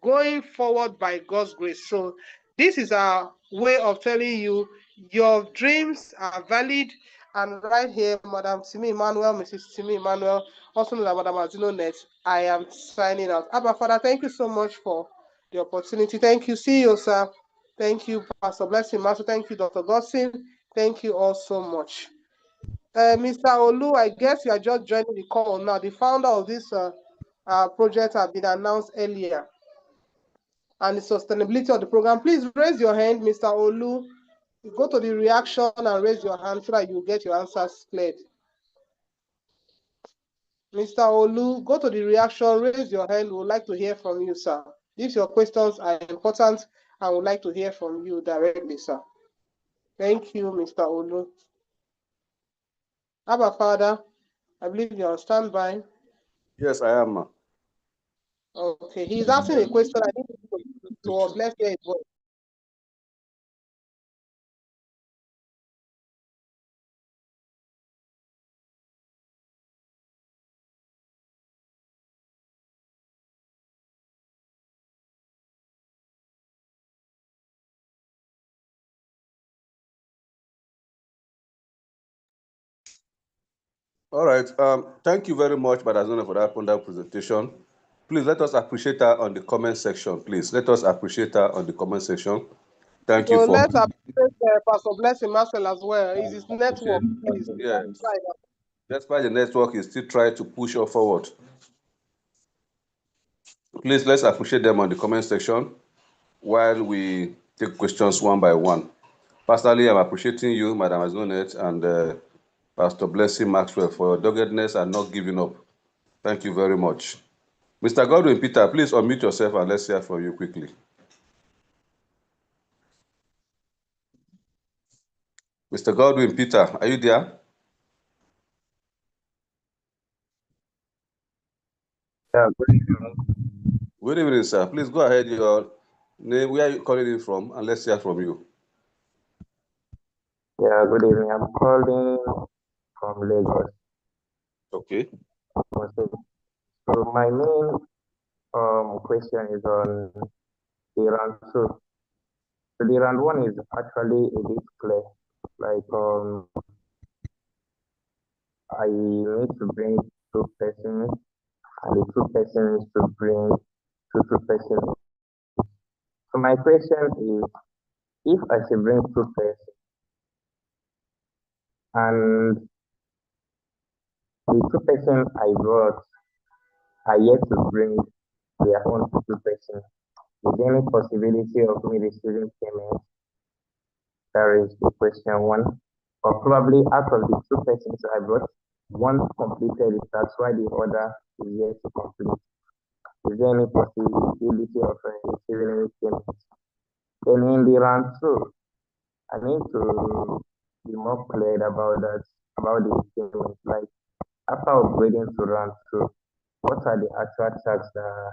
going forward by God's grace. So this is our way of telling you your dreams are valid. And right here, Madam Timi Emmanuel, Mrs. Timi Emmanuel, also known as Madam AZINONET, I am signing out. Abba Father, thank you so much for the opportunity. Thank you, CEO, sir. Thank you, Pastor Blessing Master. Thank you, Dr. Godson. Thank you all so much. Mr. Olu, I guess you are just joining the call now. The founder of this project have been announced earlier, and the sustainability of the program. Please raise your hand, Mr. Olu. You go to the reaction and raise your hand so that you get your answers cleared. Mr. Olu, go to the reaction, raise your hand. We would like to hear from you, sir. If your questions are important, I would like to hear from you directly, sir. Thank you, Mr. Olu. Abba Father, I believe you're on standby. Yes, I am, ma. Okay, he's asking a question. I think to us. Let's hear it. All right. Thank you very much, Madam Zona, for that wonderful presentation. Please let us appreciate her on the comment section. Please let us appreciate her on the comment section. Thank you So for. let's appreciate Pastor Blessing Marcel as well. It's his network, please. Yes. Despite the network, he still tries to push her forward. Please let's appreciate them on the comment section while we take questions one by one. Personally, I'm appreciating you, Madam AZINONET, and Pastor Blessing Maxwell for your doggedness and not giving up. Thank you very much. Mr. Godwin Peter, please unmute yourself and let's hear from you quickly. Mr. Godwin Peter, are you there? Yeah, good evening. Good evening, sir. Please go ahead. Your name, where are you calling in from, and let's hear from you. Yeah, good evening. I'm calling from Lagos. Okay. So my main question is on the round 2. So the round 1 is actually a bit clear. Like I need to bring 2 persons, and the 2 persons to bring 2 persons. So my question is, if I should bring 2 persons, and the two persons I brought are yet to bring their own two persons. Is there any possibility of me receiving payment? That is the question one. Or probably out of the two persons I brought, one completed it, that's why the other is yet to complete. Is there any possibility of receiving any payment? Then in the round two, I need to be more clear about that, about the payment. Like after upgrading to round two, what are the actual tasks that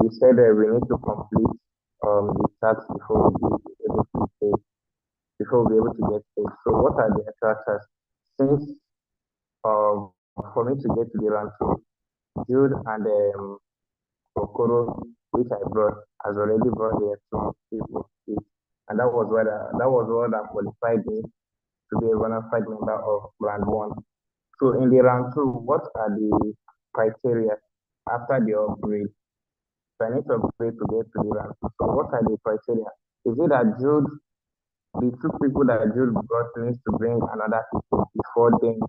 you said that we need to complete the tasks before we be able to be paid, before we be able to get paid. So what are the actual tasks? Since for me to get to the round two, Jude and Okoro, which I brought, has already brought their two people, and that was what qualified me to be a bona fide member of round one. So in the round two, what are the criteria after the upgrade? So I need to upgrade to get to the round two. So what are the criteria? Is it that Jude, the two people that Jude brought needs to bring another people before then,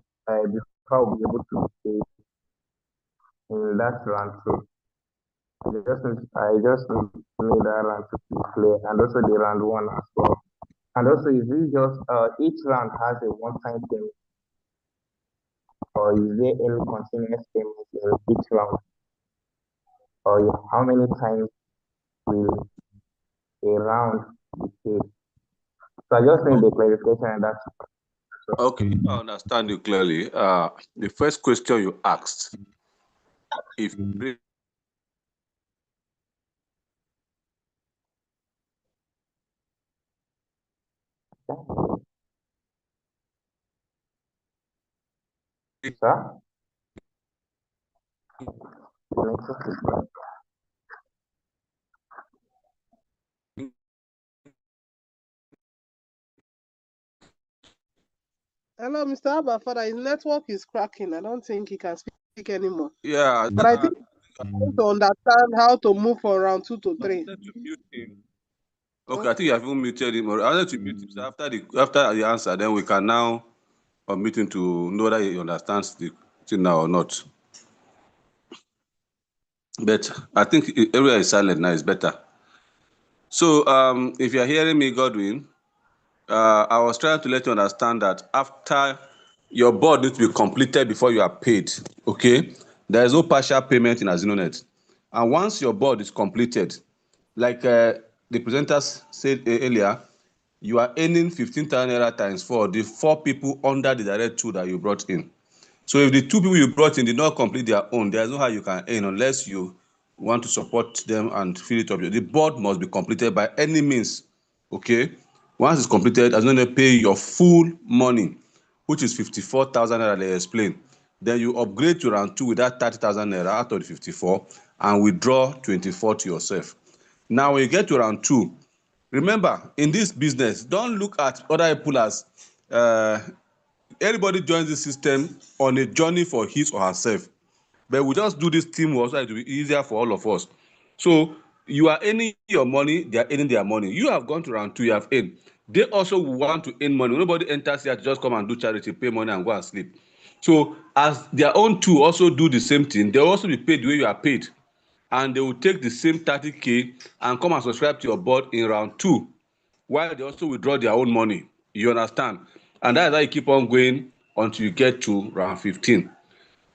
before we'll be able to pay in that round two? I just need that round to be clear, and also the round one as well. And also, is it just each round has a one-time payment, or is there any continuous payment in each round? Or how many times will a round be paid? So I just need the clarification on that. Okay, I understand you clearly. The first question you asked, if Sir? Hello, Mr. Abba, Father. His network is cracking. I don't think he can speak anymore. yeah, But I think I'm trying to understand how to move from round 2 to 3. Okay, I think you have even muted him. I wanted to mute him. So after the answer, then we can now unmute him to know whether he understands the thing now or not. But I think everywhere is silent now is better. So if you're hearing me, Godwin, I was trying to let you understand that after your board needs to be completed before you are paid, okay? There is no partial payment in AZINONET. And once your board is completed, like the presenters said earlier, you are earning 15,000 naira times 4, the 4 people under the direct 2 that you brought in. So if the 2 people you brought in did not complete their own, there's no how you can earn unless you want to support them and fill it up. The board must be completed by any means, okay? Once it's completed, AZINONET pay your full money, which is 54,000 naira, they explain. Then you upgrade to round 2 with that 30,000 naira out of the 54 and withdraw 24 to yourself. Now, when you get to round 2, remember, in this business, don't look at other people as everybody joins the system on a journey for his or herself. But we just do this teamwork so that it will be easier for all of us. So you are earning your money, they are earning their money. You have gone to round 2, you have earned. They also want to earn money. Nobody enters here to just come and do charity, pay money and go and sleep. So as their own 2 also do the same thing, they'll also be paid the way you are paid. And they will take the same 30K and come and subscribe to your board in round 2, while they also withdraw their own money. You understand? And that's how you keep on going until you get to round 15.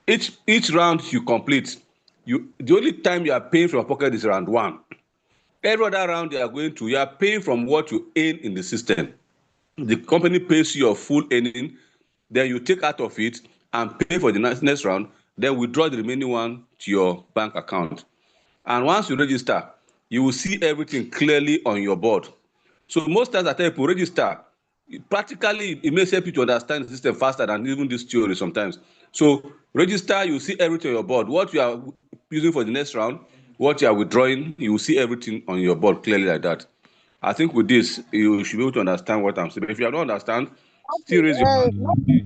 Each round you complete, the only time you are paying from your pocket is round 1. Every other round you are paying from what you earn in the system. The company pays you your full earning, then you take out of it and pay for the next round, then withdraw the remaining one to your bank account. And once you register, you will see everything clearly on your board. So most times I tell people register. Practically, it may help you to understand the system faster than even this theory sometimes. So register, you see everything on your board. What you are using for the next round, what you are withdrawing, you will see everything on your board clearly like that. I think with this, you should be able to understand what I'm saying. But if you don't understand, still raise your hand. Let me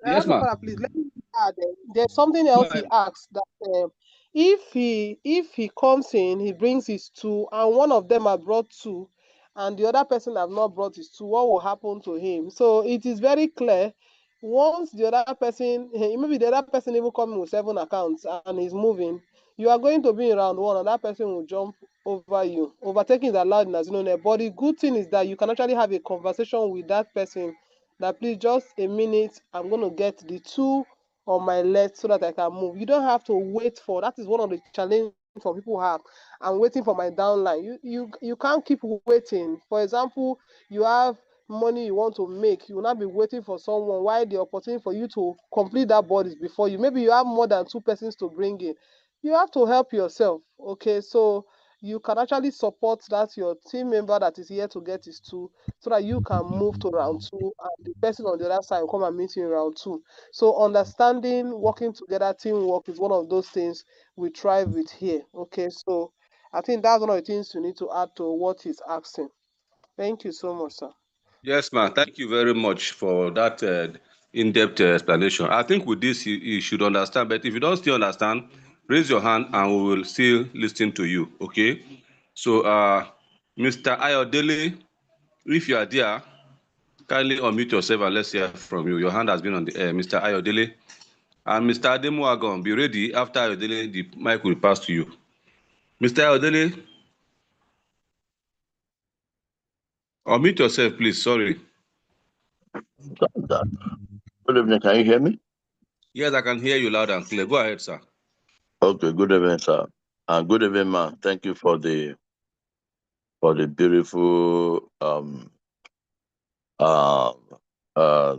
Yes, ma'am. please let me add. There's something else he asked that if he comes in, he brings his 2, and one of them are brought 2, and the other person have not brought his 2, what will happen to him? So it is very clear. Once the other person, maybe the other person even coming with 7 accounts and is moving, you are going to be in round 1 and that person will jump over you. Overtaking is allowed in AZINONET. But the good thing is that you can actually have a conversation with that person that, please, just a minute, I'm going to get the 2 on my left so that I can move. You don't have to wait for, that is one of the challenges for people have. I'm waiting for my downline. You can't keep waiting. For example, you have money you want to make, you will not be waiting for someone while the opportunity for you to complete that board is before you. Maybe you have more than 2 persons to bring in. You have to help yourself. Okay, so you can actually support that your team member that is here to get his 2, so that you can move to round 2 and the person on the other side will come and meet you in round 2. So understanding, working together, teamwork is one of those things we thrive with here. Okay, so I think that's one of the things you need to add to what he's asking. Thank you so much, sir. Yes, ma'am. Thank you very much for that in-depth explanation. I think with this, you should understand. But if you don't still understand, raise your hand and we will still listen to you. Okay? So, Mr. Ayodele, if you are there, kindly unmute yourself and let's hear from you. Your hand has been on the air, Mr. Ayodele. And Mr. Ademuagon, be ready. After Ayodele, the mic will pass to you. Mr. Ayodele, unmute yourself, please. Sorry. Good evening. Can you hear me? Yes, I can hear you loud and clear. Go ahead, sir. Okay. Good evening, sir. And good evening, ma'am. Thank you for the beautiful uh, uh,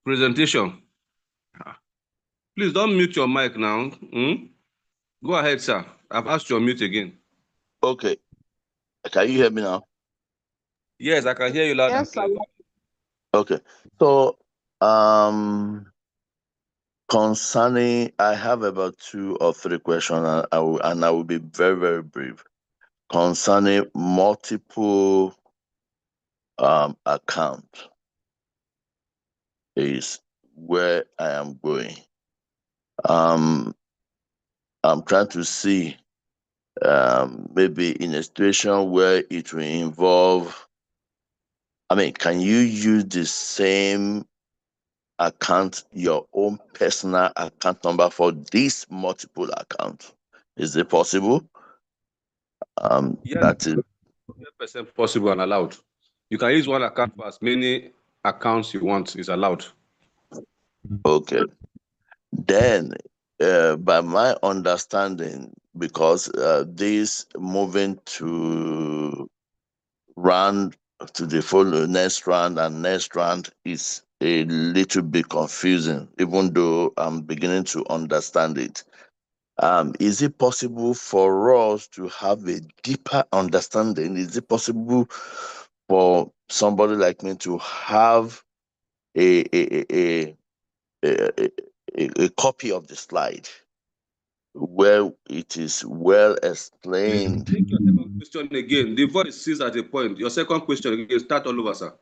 Presentation. Please don't mute your mic now. Go ahead, sir. I've asked you to mute again. Okay. Can you hear me now? Yes, I can hear you loud and Yes, clear. sir. Okay. So concerning, I have about 2 or 3 questions, and I will be very, very brief. Concerning multiple account is where I am going. I'm trying to see maybe in a situation where it will involve, can you use the same account, your own personal account number for this multiple account? Is it possible? Yes, That is 100% possible and allowed. You can use one account for as many accounts you want. Is allowed. okay. Then, by my understanding, because this moving to round to the next round and next round is a little bit confusing, even though I'm beginning to understand it. Is it possible for us to have a deeper understanding? Is it possible for somebody like me to have a a copy of the slide where it is well Please explained? take your second question again. The voice ceased at a point. Your second question again. Start all over, sir.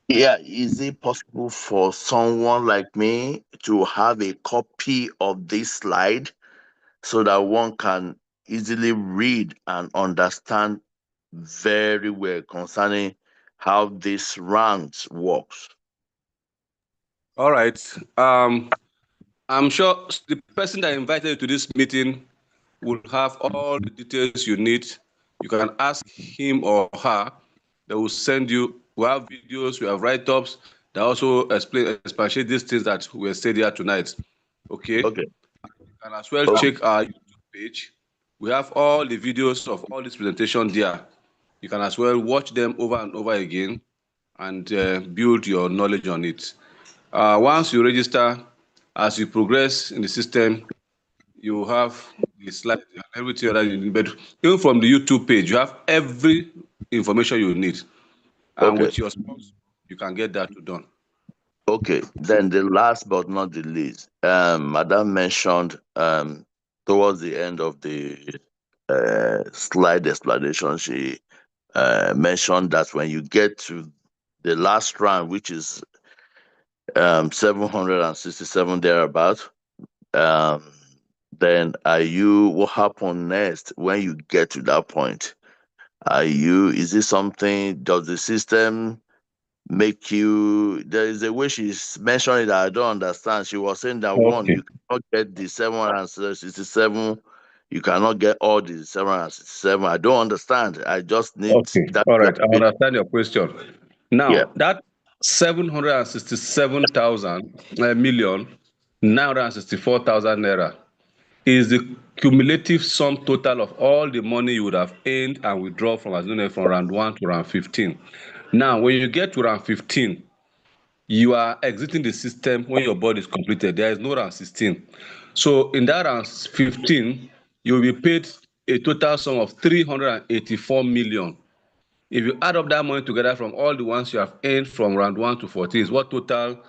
Yeah, is it possible for someone like me to have a copy of this slide so that one can easily read and understand very well concerning how this rounds works? All right. I'm sure the person that invited you to this meeting will have all the details you need. You can ask him or her. They will send you. We have videos, we have write-ups that also expatiate these things that we said here tonight. Okay. Okay. You can as well Okay. check our YouTube page. We have all the videos of all this presentation there. You can as well watch them over and over again and build your knowledge on it. Once you register, as you progress in the system, you have the slide and everything that you need. But even from the YouTube page, you have every information you need. And Okay. with your spouse, you can get that done. Okay. Then the last but not the least, Madam mentioned towards the end of the slide explanation, she mentioned that when you get to the last round, which is 767 thereabout, then what happen next when you get to that point? Is it something, does the system make you, there is a way she's mentioning that I don't understand. She was saying that one, Okay. you cannot get the 767, you cannot get all the 767. I don't understand. I just need Okay. that All right. I clarification. understand your question. Yeah. Now, that 767,000 million 964,000 naira is the cumulative sum total of all the money you would have earned and withdraw from AZINONET from round 1 to round 15. Now, when you get to round 15, you are exiting the system when your board is completed. There is no round 16. So in that round 15, you will be paid a total sum of 384 million. If you add up that money together from all the ones you have earned from round 1 to 14, is what total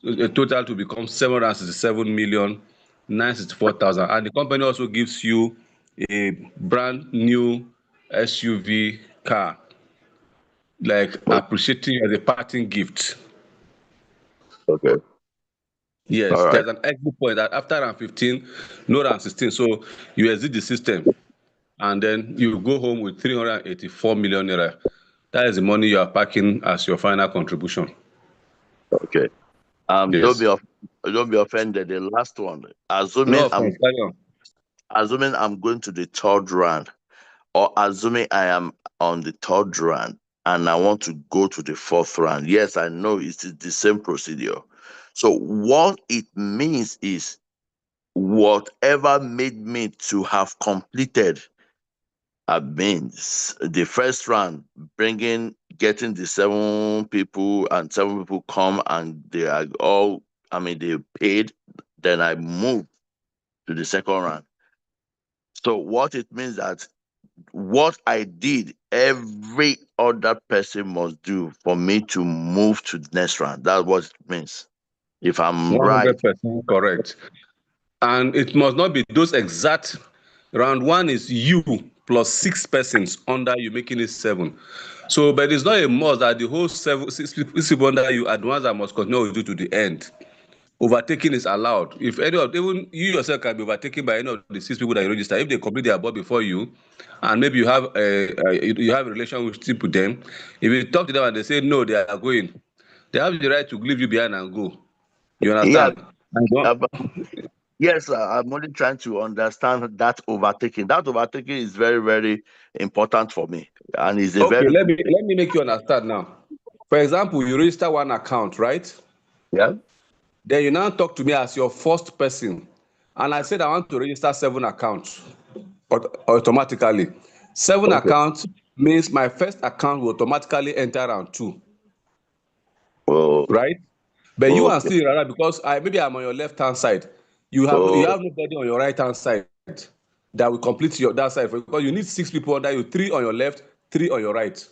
to become 767,964,000. And the company also gives you a brand new SUV car, like appreciating as a parting gift. Okay. Yes, All right. there's an exit point that after round 15, no round 16. So you exit the system and then you go home with 384 million naira. That is the money you are packing as your final contribution. Okay. Yes. Don't be offended. The last one. No offense, carry on. Assuming I'm going to the third round, or assuming I am on the third round and I want to go to the fourth round. Yes, I know it's the same procedure. So what it means is whatever made me to have completed means the first round, getting the 7 people, and 7 people come and they are all, they paid, then I move to the second round. So what it means that what I did, every other person must do for me to move to the next round. That's what it means. If I'm right. 100% correct. And it must not be those exact. Round 1 is you plus 6 persons under you, making it 7. So, but it's not a must that the whole 6 people under you are the ones that must continue with you to the end. Overtaking is allowed. If any of, even you yourself can be overtaken by any of the 6 people that you register, if they complete their board before you, and maybe you have a relationship with them, if you talk to them and they say no, they are going, they have the right to leave you behind and go. You Yeah. understand? Yes, sir. I'm only trying to understand that overtaking. That overtaking is very, very important for me, and is a Okay, very let good. me make you understand now. For example, you register one account, right? Yeah. Then you now talk to me as your first person, and I said I want to register 7 accounts automatically. 7 Okay. accounts means my first account will automatically enter round 2, Oh. right? But you are Okay. still right because maybe I'm on your left hand side. You have Oh. nobody on your right hand side that will complete that side because you need 6 people under you, 3 on your left, 3 on your right.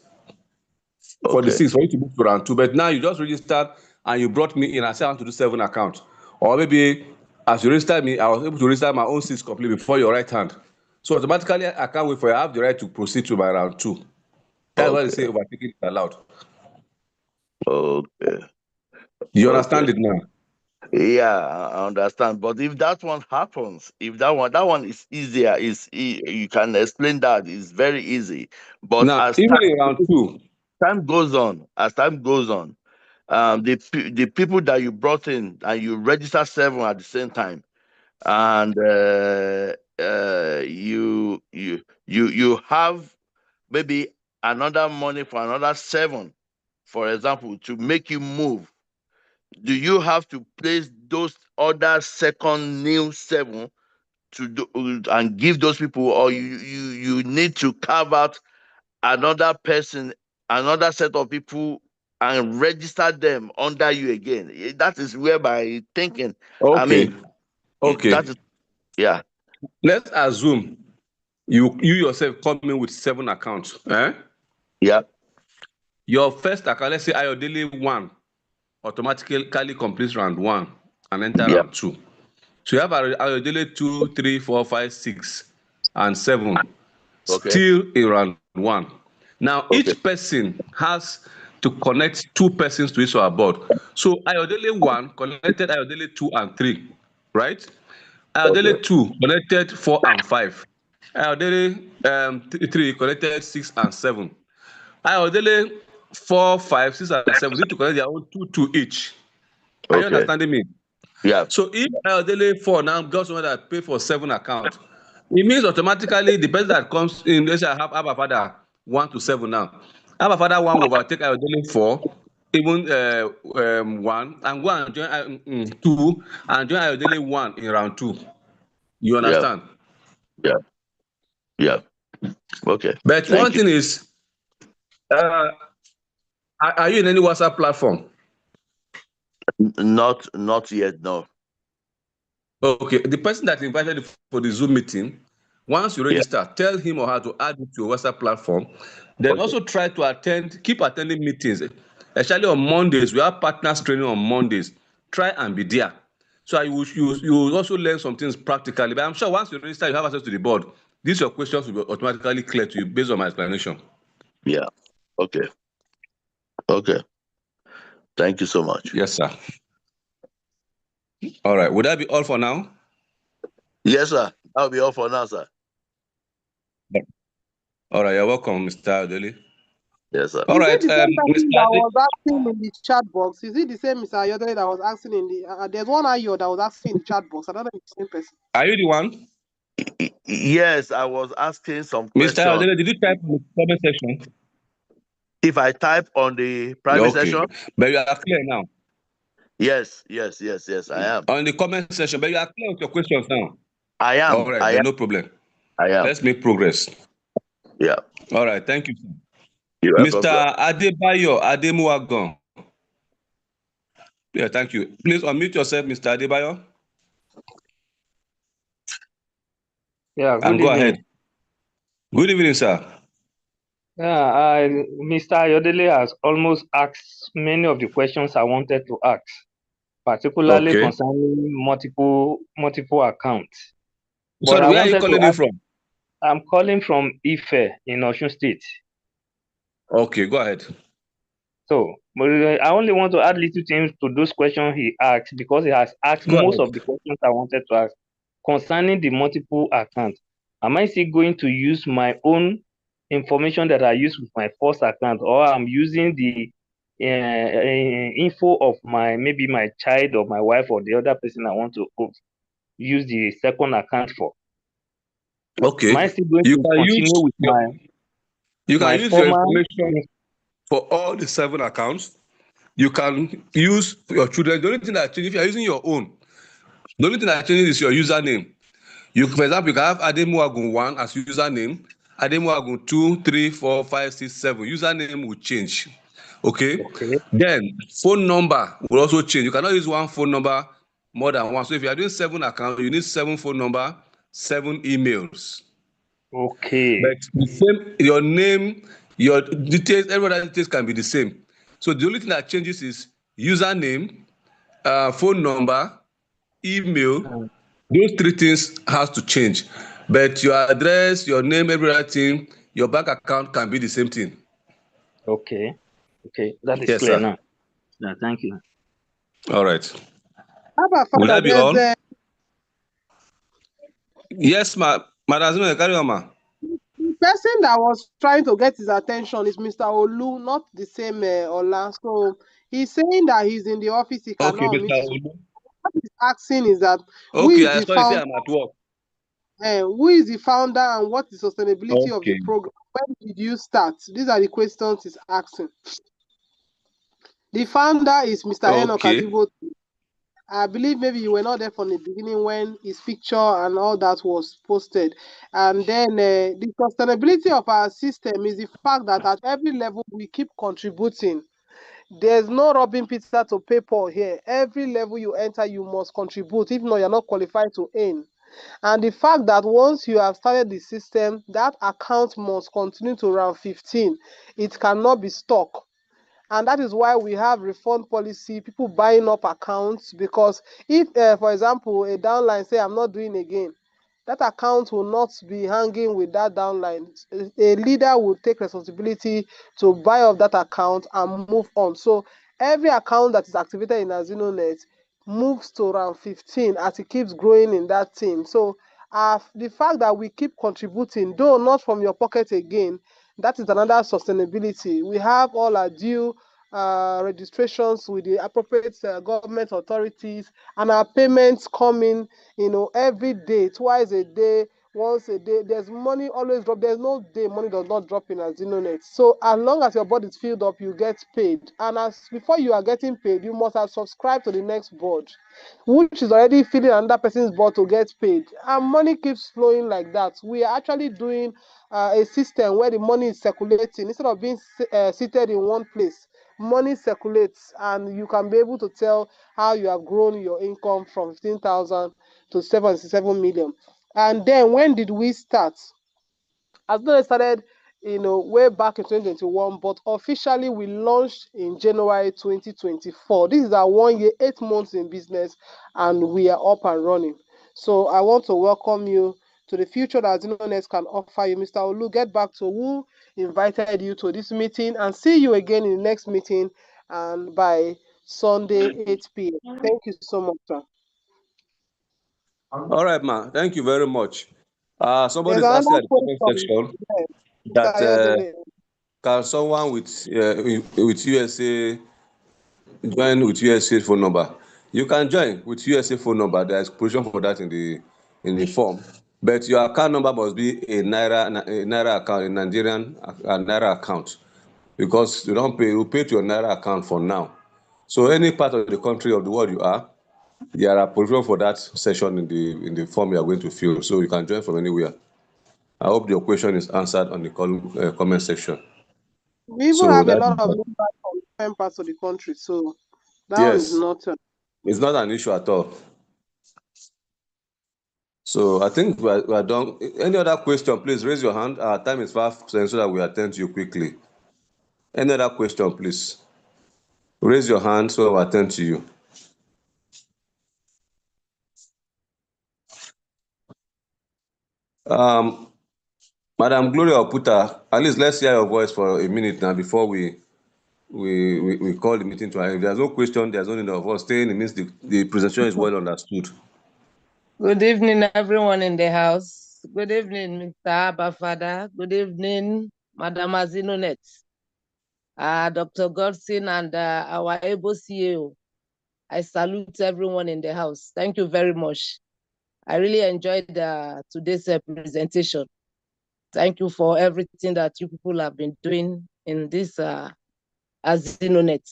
For the Okay. 6 for you to move to round 2. But now you just registered and you brought me in and said I want to do 7 accounts. Or maybe as you registered me, I was able to register my own 6 completely before your right hand. So automatically I can't wait for you. I have the right to proceed to my round 2. That's why they say overtaking is allowed. Okay. You Okay. understand it now? Yeah, I understand. But if that one happens, if that one is easier, you can explain that. It's very easy. But Now, as even in round 2, time goes on, the people that you brought in and you register 7 at the same time, and you have maybe another money for another 7, for example, to make you move. Do you have to place those other second new 7 to do and give those people, or you need to carve out another person, another set of people, and register them under you again? That is where my thinking. I okay, mean, that okay. is, yeah. Let's assume you yourself come in with 7 accounts. Yeah. Your first account, let's say Ayodele 1, automatically completes round 1 and enter Yeah. round 2. So you have Ayodele 2, 3, 4, 5, 6, and 7 Okay. still in round 1. Now Okay. each person has to connect 2 persons to each of our board. So Ayodele 1 connected Ayodele 2 and 3, right? Okay. Ayodele 2 connected 4 and 5. Ayodele 3 collected 6 and 7. Ayodele 4, 5, 6, and 7 need to collect their own 2 each. Are you understanding me? Yeah. So if Ayodele 4 now got someone that pay for 7 account, it means automatically the person that comes in, let's say I have Abba Father 1 to 7 now. Abba Father 1 will overtake Ayodele 4, even 1, and go and join 2, and join Ayodele 1 in round 2. You understand? Yeah. Yeah. Okay. But Thank one thing is, are you in any WhatsApp platform? you. Not yet, no. Okay, the person that invited you for the Zoom meeting, once you register, tell him or her to add you to your WhatsApp platform. Then Okay. also try to keep attending meetings, especially on Mondays. We have partners training on Mondays. Try and be there. So you will also learn some things practically. But I'm sure once you register, you have access to the board. These your questions will be automatically clear to you based on my explanation. Yeah. Okay. Okay. Thank you so much. Yes, sir. All right. Would that be all for now? Yes, sir. That'll be all for now, sir. All right. You're welcome, Mr. Adeli. Yes, sir. All Is right, it the same person Mr. that Ade. was asking in the chat box? Is it the same Mr. Ayodele that was asking in the? There's one Ayo that was asking in the chat box. I don't know if it's the same person. Are you the one? Yes, I was asking some Mr. questions. Adele, did you type in the comment section? If I type on the private Okay, session, but you are clear now. yes, I am. On the comment section, but you are clear with your questions now. I am. All right, I then am. no problem. I am. Let's make progress. Yeah. All right, thank you, sir. You're welcome, sir. Mr. Adebayo Ademuwagon. Yeah, thank you. Please unmute yourself, Mr. Adebayo, Yeah, and good go evening. ahead. Good evening, sir. Yeah, Mr. Ayodele has almost asked many of the questions I wanted to ask, particularly Okay. concerning multiple accounts. But Sorry, I where are you wanted to calling in ask, from? I'm calling from Ife in Osun State. Okay, go ahead. So, but I only want to add little things to those questions he asked because he has asked Go most ahead. of the questions I wanted to ask concerning the multiple accounts. Am I still going to use my own information that I use with my first account, or I'm using the info of maybe my child or my wife or the other person I want to use the second account for? Am I Okay. still going You to can continue with my use your former? information for all the 7 accounts. You can use your children. The only thing that changes, if you are using your own, the only thing that changes is your username. For example, you can have Ademuwagun 1 as username, Ademuwagun 2, 3, 4, 5, 6, 7. Username will change. Okay? Okay, Then phone number will also change. You cannot use one phone number more than one. So if you are doing 7 accounts, you need 7 phone number, 7 emails. okay, But the same, your name, your details, every other details can be the same. So the only thing that changes is username, phone number, email. Those 3 things has to change. But your address, your name, every other thing, your bank account can be the same thing. okay. That is Yes, clear sir. now. Yeah, thank you. All right. How about Will Father? that be There's all? a Yes, Madam Azinonet, carry on, ma. the person that was trying to get his attention is Mr. Olu, not the same Ola. So he's saying that he's in the office, he Okay, cannot Mr. unmute. So Olu. what he's asking is that Okay, I saw you say I'm at work. who is the founder and what is the sustainability of the Okay. program? When did you start? These are the questions he's asking. The founder is Mr. Enoch Okay. Azibo. I believe maybe you were not there from the beginning when his picture and all that was posted. And then the sustainability of our system is the fact that at every level we keep contributing. There's no robbing Peter to pay Paul here. Every level you enter, you must contribute. If not, you're not qualified to earn. And the fact that once you have started the system, that account must continue to round 15. It cannot be stuck. And that is why we have refund policy, people buying up accounts, because if, for example, a downline say, I'm not doing again, that account will not be hanging with that downline. A leader will take responsibility to buy off that account and move on. So every account that is activated in AZINONET moves to around 15 as it keeps growing in that team. So The fact that we keep contributing, though not from your pocket again, that is another sustainability. We have all our due registrations with the appropriate government authorities, and our payments coming, every day, twice a day, once a day. There's money always drop. There's no day money does not drop in AZINONET. So as long as your board is filled up, you get paid. And as before you are getting paid, you must have subscribed to the next board, which is already filling another person's board to get paid. And money keeps flowing like that. We are actually doing a system where the money is circulating instead of being seated in one place. Money circulates, and you can be able to tell how you have grown your income from 15,000 to 77 million. And then when did we start? AZINONET started, way back in 2021, but officially we launched in January 2024. This is our 1 year, 8 months in business, and we are up and running. So I want to welcome you to the future that AZINONET can offer you. Mr. Olu, get back to who invited you to this meeting, and see you again in the next meeting, and by Sunday, 8 p.m. Thank you so much, sir. All right, ma. Thank you very much. Somebody There's is asking another at the comment question. section Yes, that Mr. Ayodele. can someone with USA join with USA phone number? You can join with USA phone number. There is provision for that in the form, but your account number must be a naira account, a Nigerian naira account, because you don't pay. You pay to your naira account for now. So any part of the country of the world you are, there are provision for that session in the form you are going to fill. So you can join from anywhere. I hope your question is answered on the comment section. We even So have a that lot of members from different parts of the country, so that one is yes, not. it's not an issue at all. So I think we are done. Any other question, please raise your hand. Our time is fast so that we attend to you quickly. Any other question, please? Raise your hand so we'll attend to you. Madam Gloria Oputa, at least let's hear your voice for a minute now before we call the meeting to end. If there's no question, there's no need of us staying. It means the presentation is well understood. Good evening, everyone in the house. Good evening, Mr. Abafada. Good evening, Madam AZINONET, Dr. Godson, and our able CEO. I salute everyone in the house. Thank you very much. I really enjoyed today's presentation. Thank you for everything that you people have been doing in this AZINONET.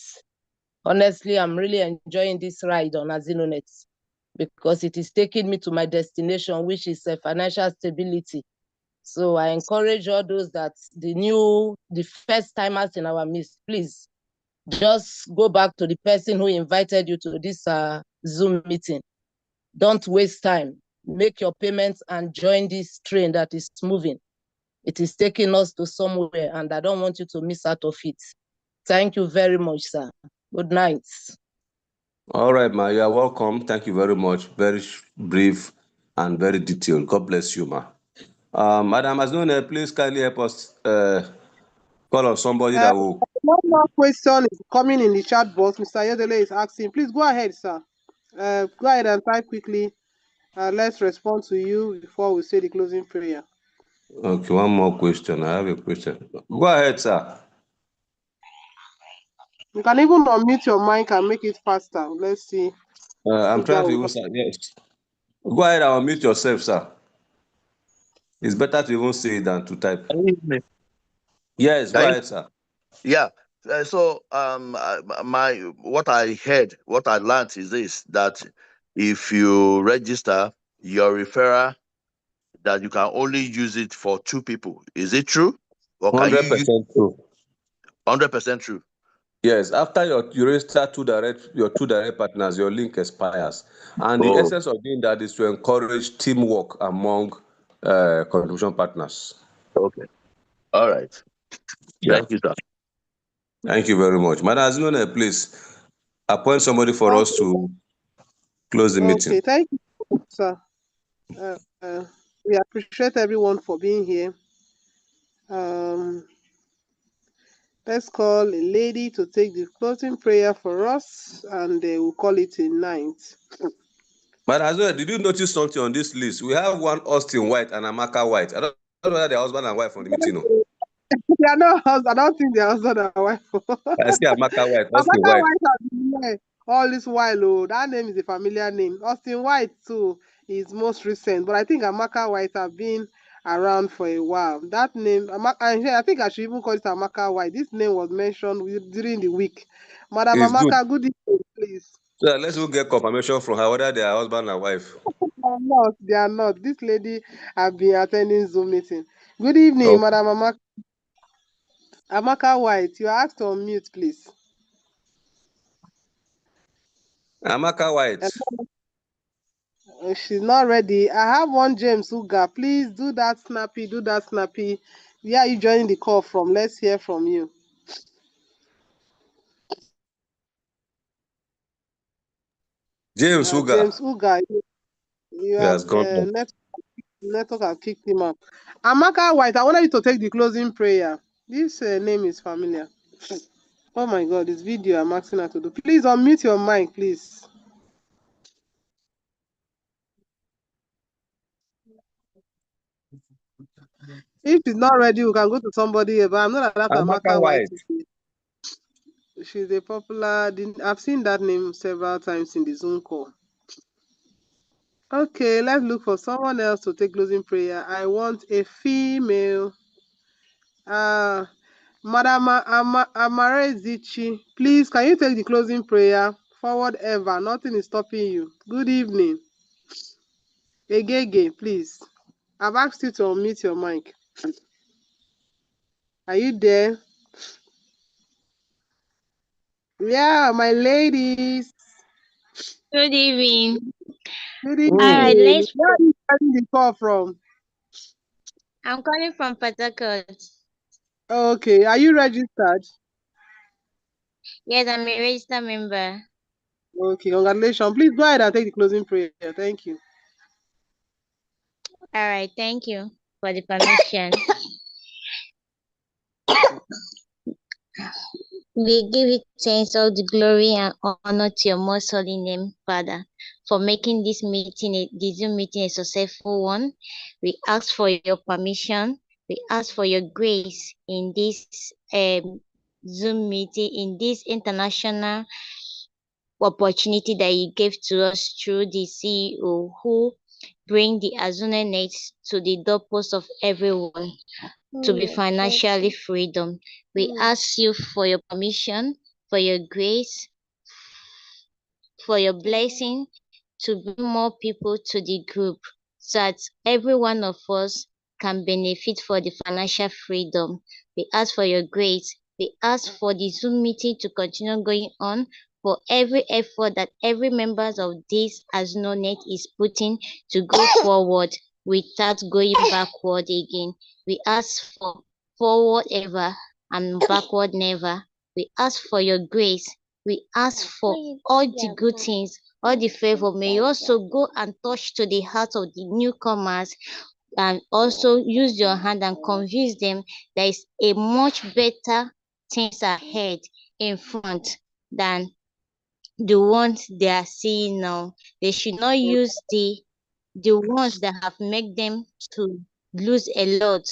Honestly, I'm really enjoying this ride on AZINONET, because it is taking me to my destination, which is financial stability. So I encourage all those that the first timers in our midst, please just go back to the person who invited you to this Zoom meeting. Don't waste time. Make your payments and join this train that is moving. It is taking us to somewhere, and I don't want you to miss out of it. Thank you very much, sir. Good night. All right, ma. You are welcome. Thank you very much. Very brief and very detailed. God bless you, ma. Madam AZINONET, please kindly help us call on somebody that will. One more question is coming in the chat box. Mr. Ayodele is asking. Please go ahead, sir. Go ahead and type quickly. Let's respond to you before we say the closing prayer. Okay, one more question. I have a question. Go ahead, sir. You can even unmute your mic and make it faster. Let's see. I'm trying to even say yes. Go ahead and unmute yourself, sir. It's better to even say it than to type. Yes, go ahead, sir. Yeah. So what I heard, what I learned is this: that if you register your referral, that you can only use it for 2 people. Is it true? Or can you 100% true. 100% true? Yes, after you register your two direct partners, your link expires. And the essence of doing that is to encourage teamwork among contribution partners. Okay. All right. Yeah. Thank you, sir. Thank you very much. Madam AZINONET, please appoint somebody for us to close the meeting. Okay, thank you, sir. We appreciate everyone for being here. Let's call a lady to take the closing prayer for us, and we'll call it a night. But as well, did you notice something on this list? We have one Austin White and Amaka White. I don't know whether they're husband and wife from the meeting. No? They are not husband. I don't think they are husband and wife. I see Amaka White, Austin Amaka White. White has been here all this while. Oh, that name is a familiar name. Austin White too is most recent, but I think Amaka White have been around for a while. That name, I think I should even call it Amaka White. This name was mentioned during the week. Madam It's good. Amaka, good evening, please. So let's go get confirmation from her whether they are husband and wife. They are not. This lady have been attending Zoom meeting. Good evening, Okay. Madam Amaka. Amaka White, you are asked to unmute, please. Amaka White. She's not ready. I have one James Uga. Please do that snappy. Do that snappy. Where are you joining the call from? Let's hear from you. James Uga. James Uga, you have network have kicked him out. Amaka White, I wanted you to take the closing prayer. This name is familiar. Oh my God, this video I'm asking her to do. Please unmute your mic, please. If she's not ready, we can go to somebody else. But I'm not allowed to Amaka White. She's a popular. I've seen that name several times in the Zoom call. Okay, let's look for someone else to take closing prayer. I want a female. Madam Amare Zichi, please, can you take the closing prayer? Forward ever. Nothing is stopping you. Good evening. Egege, please. I've asked you to unmute your mic. Are you there? Yeah, my ladies. Good evening. Good evening. All right, let's. Where are you getting the call from? I'm calling from Port Harcourt. Okay, are you registered? Yes, I'm a registered member. Okay, congratulations. Please go ahead and take the closing prayer. Thank you. All right, thank you for the permission. We give you thanks, all the glory and honor to your most holy name, Father, for making this meeting, the Zoom meeting, a successful one. We ask for your permission. We ask for your grace in this Zoom meeting, in this international opportunity that you gave to us through the CEO who bring the AZINONET to the doorpost of everyone to be financially freedom. We ask you for your permission, for your grace, for your blessing to bring more people to the group so that every one of us can benefit for the financial freedom. We ask for your grace. We ask for the Zoom meeting to continue going on, for every effort that every members of this AZINONET is putting to go forward without going backward again. We ask for forward ever and backward never. We ask for your grace. We ask for all the good things, all the favor. May you also go and touch to the heart of the newcomers and also use your hand and convince them there is a much better things ahead in front than the ones they are seeing now. They should not use the ones that have made them to lose a lot.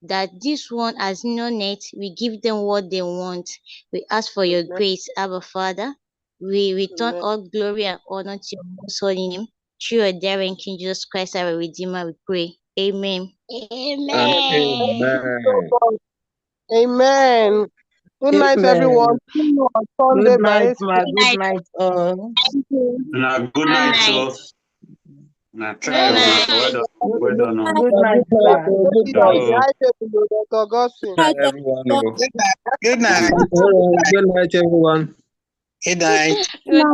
That this one, AZINONET, we give them what they want. We ask for your grace, Abba Father. We return all glory and honor to your most holy name. Through your daring King Jesus Christ, our Redeemer, we pray. Amen. Amen. Amen. Good night, everyone. See you on Sunday Good by night, 8 ma. Good night, all. Good night, so. Try Good night. well done. Well done. Good night, sir. Good night, Dr. Gossin. Good night, everyone. Good night. Good night, everyone. Good night. Good